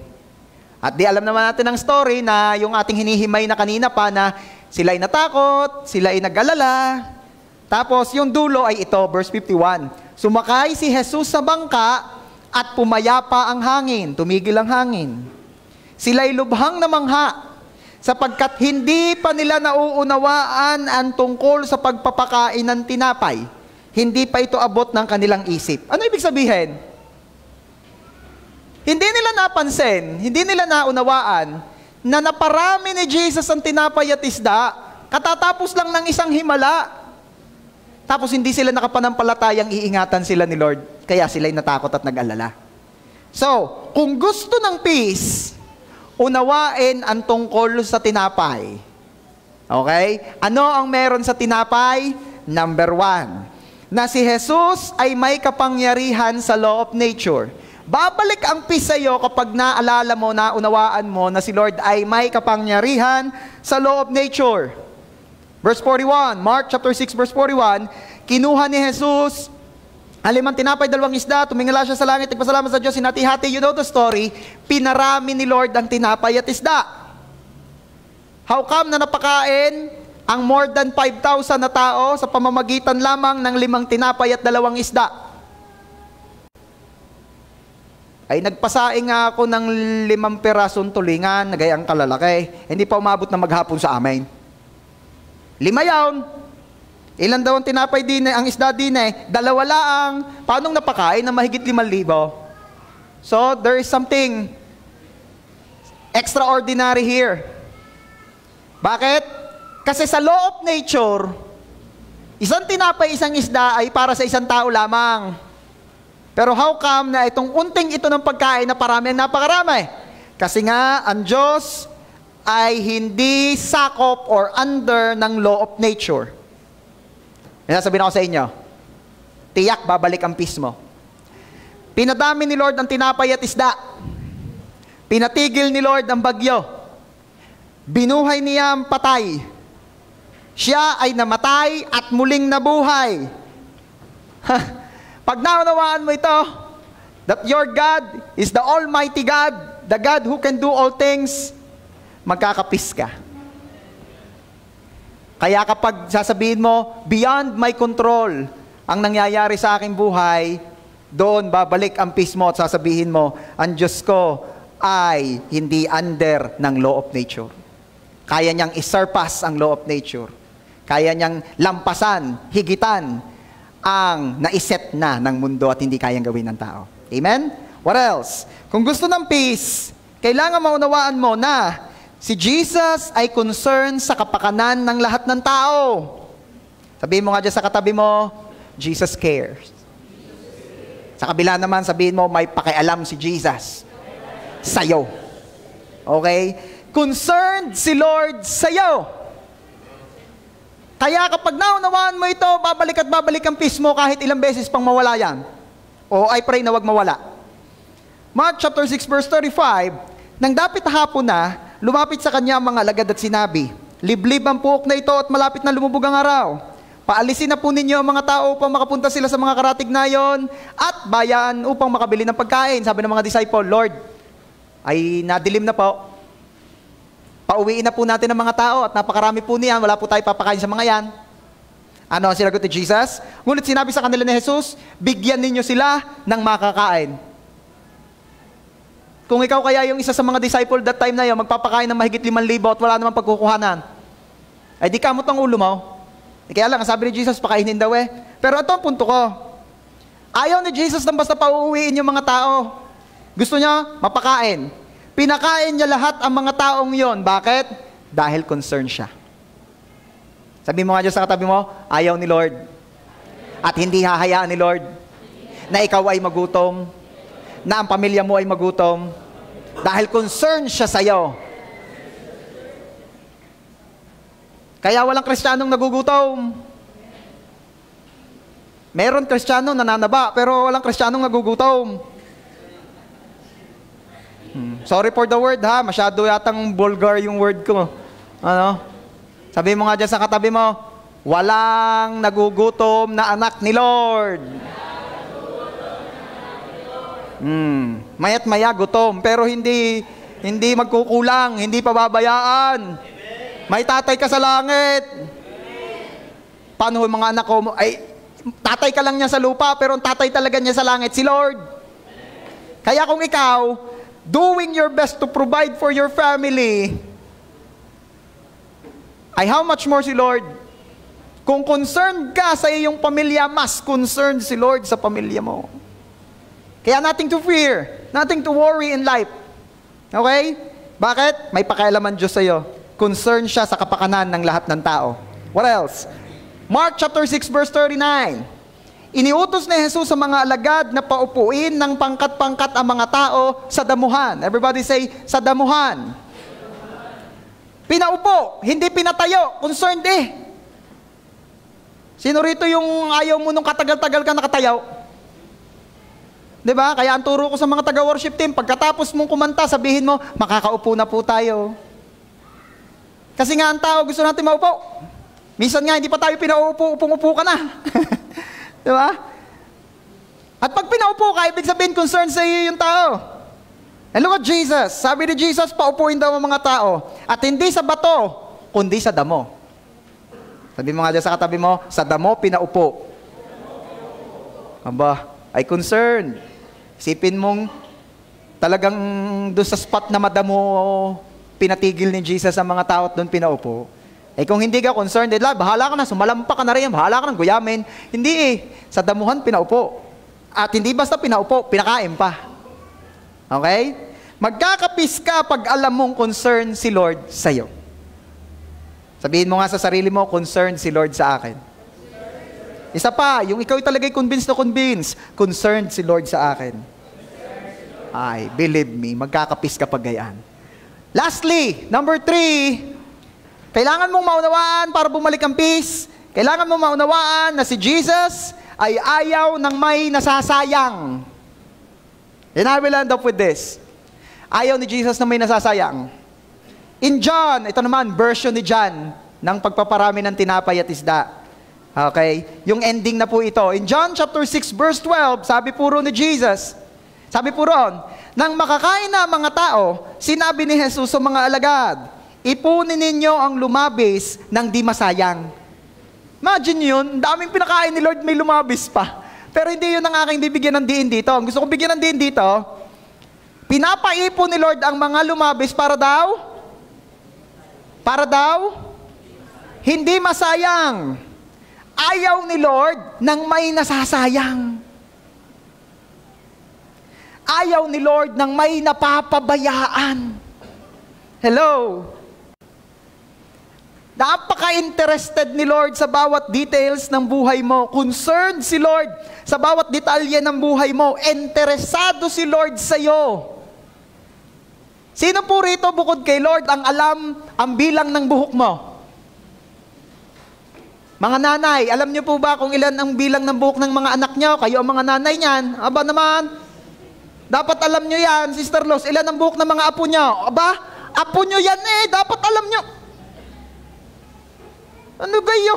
At di alam naman natin ang story na yung ating hinihimay na kanina pa na sila ay natakot, sila ay nag-alala. Tapos yung dulo ay ito, verse 51. Sumakay si Jesus sa bangka at pumayapa ang hangin, tumigil ang hangin. Sila ay lubhang na mangha sapagkat hindi pa nila nauunawaan ang tungkol sa pagpapakain ng tinapay. Hindi pa ito abot ng kanilang isip. Ano ibig sabihin? Hindi nila napansin, hindi nila naunawaan na naparami ni Jesus ang tinapay at isda, katatapos lang ng isang himala. Tapos hindi sila nakapanampalatayang iingatan sila ni Lord, kaya sila'y natakot at nag-alala. So, kung gusto ng peace, unawain ang tungkol sa tinapay. Okay? Ano ang meron sa tinapay? Number 1, na si Jesus ay may kapangyarihan sa law of nature. Babalik ang peace sa iyo kapag naalala mo, naunawaan mo na si Lord ay may kapangyarihan sa law of nature. Verse 41, Mark chapter 6 verse 41, kinuha ni Jesus ang 5 tinapay, 2 isda, tumingala siya sa langit, nagpasalamat sa Diyos, hinati-hati, you know the story, pinarami ni Lord ang tinapay at isda. How come na napakain ang more than 5,000 na tao sa pamamagitan lamang ng 5 tinapay at 2 isda? Ay nagpasaing nga ako ng 5 pirasong tulingan na gayang kalalaki. Hindi pa umabot na maghapon sa amin. 5 yaon. Ilan daw ang tinapay din ang isda din 2 laang. Paanong napakain na mahigit 5,000? So, there is something extraordinary here. Bakit? Kasi sa law of nature, isang tinapay, isang isda ay para sa isang tao lamang. Pero how come na itong unting ito ng pagkain na parami ang napakarami? Kasi nga, ang Diyos ay hindi sakop or under ng law of nature. Yan sabihin ako sa inyo, tiyak babalik ang peace mo. Pinadami ni Lord ang tinapay at isda. Pinatigil ni Lord ang bagyo. Binuhay niya ang patay. Siya ay namatay at muling nabuhay. Pag naunawaan mo ito, that your God is the Almighty God, the God who can do all things, magkakapis ka. Kaya kapag sasabihin mo, beyond my control, ang nangyayari sa aking buhay, doon babalik ang peace mo at sasabihin mo, ang Diyos ko ay hindi under ng law of nature. Kaya niyang isurpass ang law of nature. Kaya niyang lampasan, higitan ang naiset na ng mundo at hindi kayang gawin ng tao. Amen? What else? Kung gusto ng peace, kailangan maunawaan mo na si Jesus ay concerned sa kapakanan ng lahat ng tao. Sabihin mo nga dyan sa katabi mo, Jesus cares. Sa kabila naman, sabihin mo, may pakialam si Jesus sa'yo. Okay? Concerned si Lord sa'yo. Kaya kapag naunawaan mo ito, babalik at babalik ang peace mo kahit ilang beses pang mawala yan. O I pray na wag mawala. Mark chapter 6 verse 35, nang dapit hapon na, lumapit sa kanya ang mga alagad at sinabi, liblib ang puok na ito at malapit na lumubog ang araw. Paalisin na po ninyo ang mga tao upang makapunta sila sa mga karatignayon at bayan upang makabili ng pagkain. Sabi ng mga disciple, Lord, ay nadilim na po. Pauwiin na po natin ang mga tao at napakarami po niyan, wala po tayo papakain sa mga yan. Ano ang sinagot ni Jesus? Ngunit sinabi sa kanila ni Jesus, bigyan ninyo sila ng makakain. Kung ikaw kaya yung isa sa mga disciple that time na yun, magpapakain ng mahigit 5,000 at wala namang pagkukuhanan, ay di kamot ang ulo mo. Kaya lang, sabi ni Jesus, pakainin daw eh. Pero ito ang punto ko. Ayaw ni Jesus nang basta pauuwiin yung mga tao. Gusto niya mapakain. Pinakain niya lahat ang mga taong yon. Bakit? Dahil concerned siya. Sabi mo nga dyan sa katabi mo, ayaw ni Lord. At hindi hahayaan ni Lord na ikaw ay magutom, na ang pamilya mo ay magutom, dahil concerned siya sa'yo. Kaya walang Kristiyanong nagugutom. Meron Kristiyano nananaba, pero walang Kristiyanong nagugutom. Sorry for the word ha, masyado yatang vulgar yung word ko. Ano? Sabi mo nga dyan sa katabi mo, walang nagugutom na anak ni Lord. Maya't maya gutom, pero hindi magkukulang, hindi pababayaan. May tatay ka sa langit. Paano yung mga anak ko? Ay, tatay ka lang niya sa lupa, pero ang tatay talaga niya sa langit, si Lord. Kaya kung ikaw, doing your best to provide for your family, ay how much more si Lord? Kung concerned ka sa iyong pamilya, mas concerned si Lord sa pamilya mo. Kaya nothing to fear, nothing to worry in life. Okay? Bakit? May pakialaman Diyos sa iyo. Concerned siya sa kapakanan ng lahat ng tao. What else? Mark chapter 6 verse 39. Iniutos ni Jesus sa mga alagad na paupuin ng pangkat-pangkat ang mga tao sa damuhan. Everybody say, sa damuhan. Pinaupo, hindi pinatayo. Concerned eh. Sino rito yung ayaw mo nung katagal-tagal ka nakatayo? Diba? Kaya ang turo ko sa mga taga-worship team, pagkatapos mong kumanta, sabihin mo, makakaupo na po tayo. Kasi nga ang tao, gusto natin maupo. Minsan nga, hindi pa tayo pinaupo, upong-upo ka na. Diba? At pag pinaupo ka, ibig sabihin concerned sa iyo yung tao. And look at Jesus. Sabi ni Jesus, paupuin daw ang mga tao. At hindi sa bato, kundi sa damo. Sabi mo nga dyan sa katabi mo, sa damo pinaupo. Aba, ay concerned. Isipin mong talagang doon sa spot na madamo, pinatigil ni Jesus ang mga tao at doon pinaupo. Eh kung hindi ka concerned, bahala ka na, sumalampa ka na rin, bahala ka ng guyamin. Hindi eh, sa damuhan pinaupo. At hindi basta pinaupo, pinakain pa. Okay? Magkakapis ka pag alam mong concerned si Lord sa'yo. Sabihin mo nga sa sarili mo, concerned si Lord sa akin. Isa pa, yung ikaw talaga'y convinced, concerned si Lord sa akin. Ay, believe me, magkakapis ka pag gayaan. Lastly, number 3, kailangan mong maunawaan para bumalik ang peace. Kailangan mong maunawaan na si Jesus ay ayaw ng may nasasayang. And I will end up with this. Ayaw ni Jesus na may nasasayang. In John, ito naman, version ni John ng pagpaparami ng tinapay at isda. Okay? Yung ending na po ito. In John chapter 6 verse 12, sabi puro ni Jesus, sabi po ron, nang makakain na mga tao, sinabi ni Jesus sa mga alagad, ipunin ninyo ang lumabis ng di masayang. Imagine yun, daming pinakain ni Lord, may lumabis pa. Pero hindi yun ang aking bibigyan ng diin dito. Ang gusto ko bigyan ng diin dito, pinapaipon ni Lord ang mga lumabis para daw, hindi masayang. Ayaw ni Lord ng may nasasayang. Ayaw ni Lord ng may napapabayaan. Hello? Napaka-interested ni Lord sa bawat details ng buhay mo. Concerned si Lord sa bawat detalye ng buhay mo. Interesado si Lord sa iyo. Sino po rito bukod kay Lord ang alam ang bilang ng buhok mo? Mga nanay, alam niyo po ba kung ilan ang bilang ng buhok ng mga anak niyo? Kayo ang mga nanay niyan. Aba naman, dapat alam niyo yan, Sister Los. Ilan ang buhok ng mga apo niyo? Aba, apo niyo yan eh. Dapat alam niyo. Ano kayo?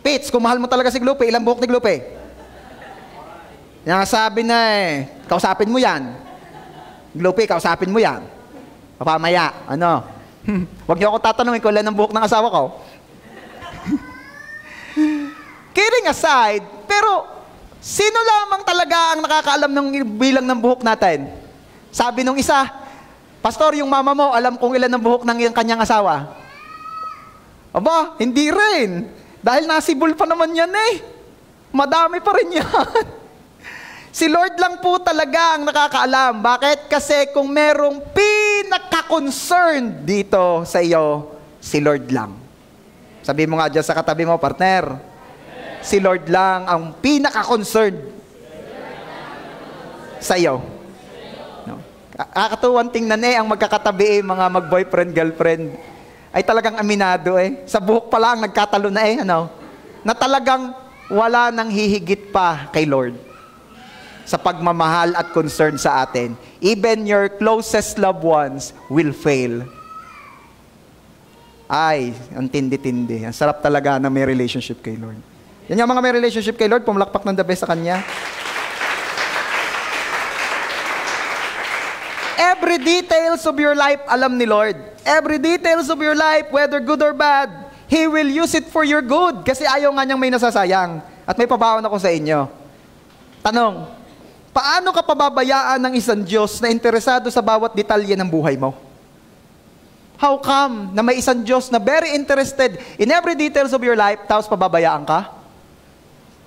Pits, kung mahal mo talaga si Glupe, ilang buhok ni Glupe? Yan sabi na eh, kausapin mo yan. Glupe, kausapin mo yan. Papamaya, ano? Huwag niyo ako tatanungin kung ilan ang buhok ng asawa ko. Kidding aside, pero sino lamang talaga ang nakakaalam ng bilang ng buhok natin? Sabi nung isa, Pastor, yung mama mo, alam kung ilan ang buhok ng kanyang asawa. Aba, hindi rin. Dahil nasibol pa naman yan eh. Madami pa rin yan. Si Lord lang po talaga ang nakakaalam. Bakit? Kasi kung merong pinaka-concerned dito sa iyo, si Lord lang. Sabi mo nga dyan sa katabi mo, partner, si Lord lang ang pinaka-concerned sa iyo. No? Kakatuwang tingnan eh, ang magkakatabi eh, mga mag-boyfriend, girlfriend, ay talagang aminado eh. Sa buhok pa lang, nagkatalo na eh, ano? Na talagang wala nang hihigit pa kay Lord sa pagmamahal at concern sa atin. Even your closest loved ones will fail. Ay, ang tindi-tindi. Ang sarap talaga na may relationship kay Lord. Yan yung mga may relationship kay Lord, pumulakpak ng the best sa Kanya. Every details of your life, alam ni Lord. Every details of your life, whether good or bad, He will use it for your good. Kasi ayaw nga niyang may nasasayang. At may pabaon ako sa inyo. Tanong, paano ka pababayaan ng isang Diyos na interesado sa bawat detalye ng buhay mo? How come na may isang Diyos na very interested in every details of your life, tapos pababayaan ka?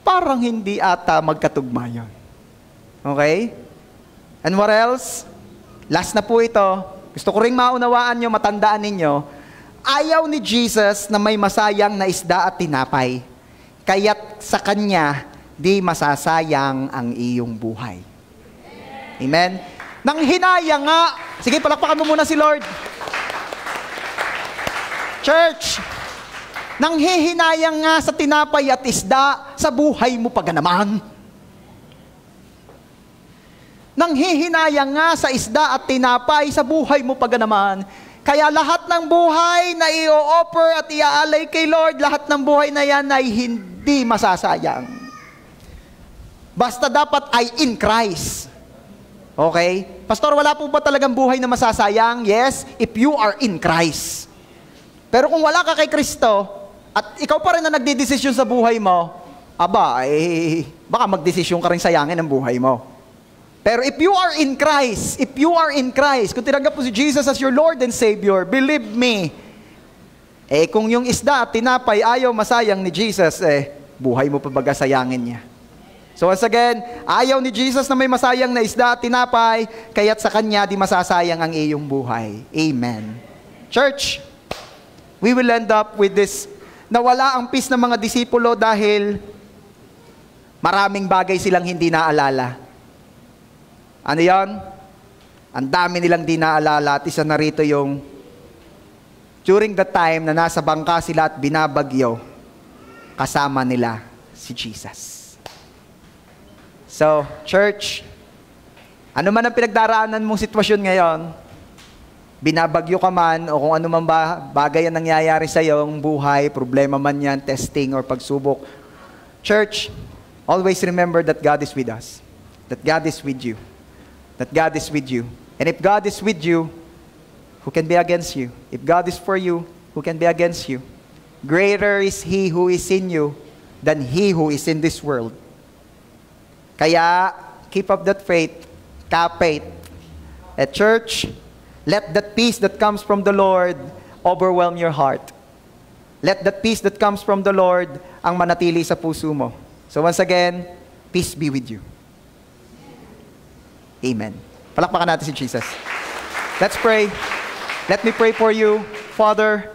Parang hindi ata magkatugma yun. Okay? And what else? Last na po ito. Gusto ko ring maunawaan nyo, matandaan ninyo. Ayaw ni Jesus na may masayang na isda at tinapay. Kaya't sa Kanya, di masasayang ang iyong buhay. Amen? Nang hinaya nga, sige, palakpakan mo muna si Lord. Church, nang hihinayang nga sa tinapay at isda, sa buhay mo pa ganaman. Nang hihinayang nga sa isda at tinapay, sa buhay mo pa ganaman. Kaya lahat ng buhay na i-offer at iaalay kay Lord, lahat ng buhay na yan ay hindi masasayang. Basta dapat ay in Christ. Okay? Pastor, wala po ba talagang buhay na masasayang? Yes, if you are in Christ. Pero kung wala ka kay Kristo, at ikaw pa rin na nagdidesisyon sa buhay mo, aba, baka magdesisyon ka rin sayangin ang buhay mo. Pero if you are in Christ, kung tinanggap mo si Jesus as your Lord and Savior, believe me, kung yung isda at tinapay ayaw masayang ni Jesus, buhay mo pa baga sayangin niya. So once again, ayaw ni Jesus na may masayang na isda at tinapay, kaya't sa Kanya di masasayang ang iyong buhay. Amen. Church, we will end up with this, nawala ang peace ng mga disipulo dahil maraming bagay silang hindi naalala. Ano yan? Ang dami nilang di naalala at isa na rito yung during the time na nasa bangka sila at binabagyo, kasama nila si Jesus. So, church, ano man ang pinagdaraanan mong sitwasyon ngayon, binabagyo ka man, o kung ano man bagay ang nangyayari sa iyong buhay, problema man yan, testing or pagsubok. Church, always remember that God is with us. That God is with you. That God is with you. And if God is with you, who can be against you? If God is for you, who can be against you? Greater is He who is in you than he who is in this world. Kaya, keep up that faith, faith. At church, let that peace that comes from the Lord overwhelm your heart. Let that peace that comes from the Lord ang manatili sa puso mo. So once again, peace be with you. Amen. Palakpakan natin si Jesus. Let's pray. Let me pray for you. Father,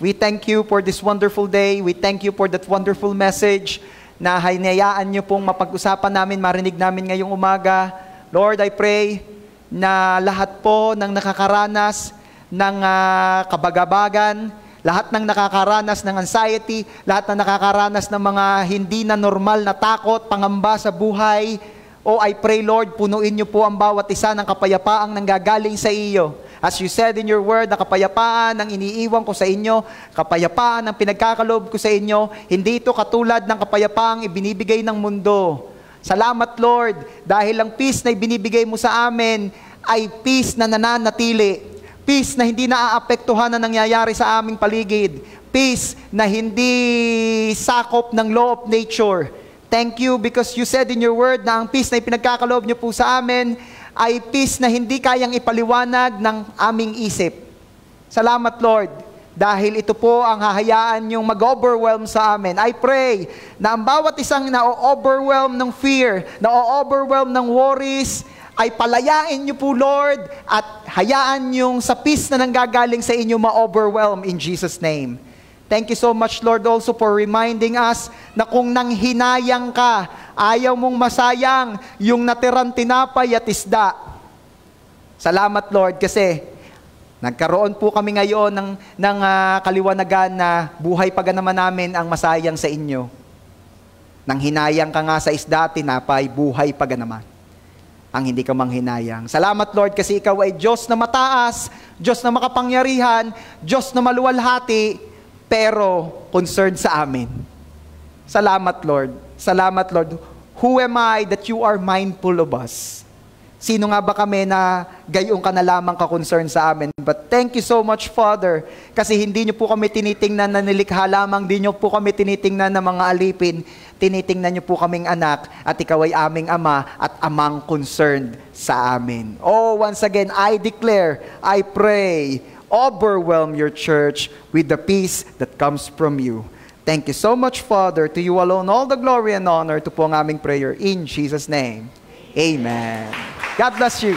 we thank you for this wonderful day. We thank you for that wonderful message na hinayaan niyo pong mapag-usapan namin, marinig namin ngayong umaga. Lord, I pray na lahat po ng nakakaranas ng kabagabagan, lahat ng nakakaranas ng anxiety, lahat ng nakakaranas ng mga hindi na normal na takot, pangamba sa buhay, I pray, Lord, punuin niyo po ang bawat isa ng kapayapaang nanggagaling sa iyo. As you said in your word, na kapayapaan ang iniiwan ko sa inyo, kapayapaan ang pinagkakaloob ko sa inyo, hindi ito katulad ng kapayapaang ibinibigay ng mundo. Salamat, Lord, dahil ang peace na ibinibigay mo sa amin ay peace na nananatili. Peace na hindi naaapektuhan na nangyayari sa aming paligid. Peace na hindi sakop ng law of nature. Thank you because you said in your word na ang peace na ipinagkakaloob niyo po sa amin ay peace na hindi kayang ipaliwanag ng aming isip. Salamat, Lord, dahil ito po ang hahayaan yung mag-overwhelm sa amin. I pray na ang bawat isang na-overwhelm ng fear, na-overwhelm ng worries, ay palayain niyo po, Lord, at hayaan yung sa peace na nanggagaling sa inyo ma-overwhelm in Jesus' name. Thank you so much, Lord, also for reminding us na kung nanghinayang ka, ayaw mong masayang yung natirang tinapay at isda. Salamat, Lord, kasi nagkaroon po kami ngayon ng kaliwanagan na buhay pa naman namin ang masayang sa inyo. Nanghinayang ka nga sa isda, tinapay, buhay pa naman ang hindi ka manghinayang. Salamat, Lord, kasi ikaw ay Diyos na mataas, Diyos na makapangyarihan, Diyos na maluwalhati, pero concerned sa amin. Salamat, Lord. Salamat, Lord. Who am I that you are mindful of us? Sino nga ba kami na gayong ka na lamang ka-concern sa amin? But thank you so much, Father, kasi hindi niyo po kami tinitingnan na nilikha lamang, hindi niyo po kami tinitingnan na mga alipin, tinitingnan niyo po kaming anak, at ikaw ay aming ama at amang concerned sa amin. Once again, I declare, I pray, overwhelm your church with the peace that comes from you. Thank you so much, Father. To you alone, all the glory and honor. Ito po ang aming prayer in Jesus' name. Amen. God bless you.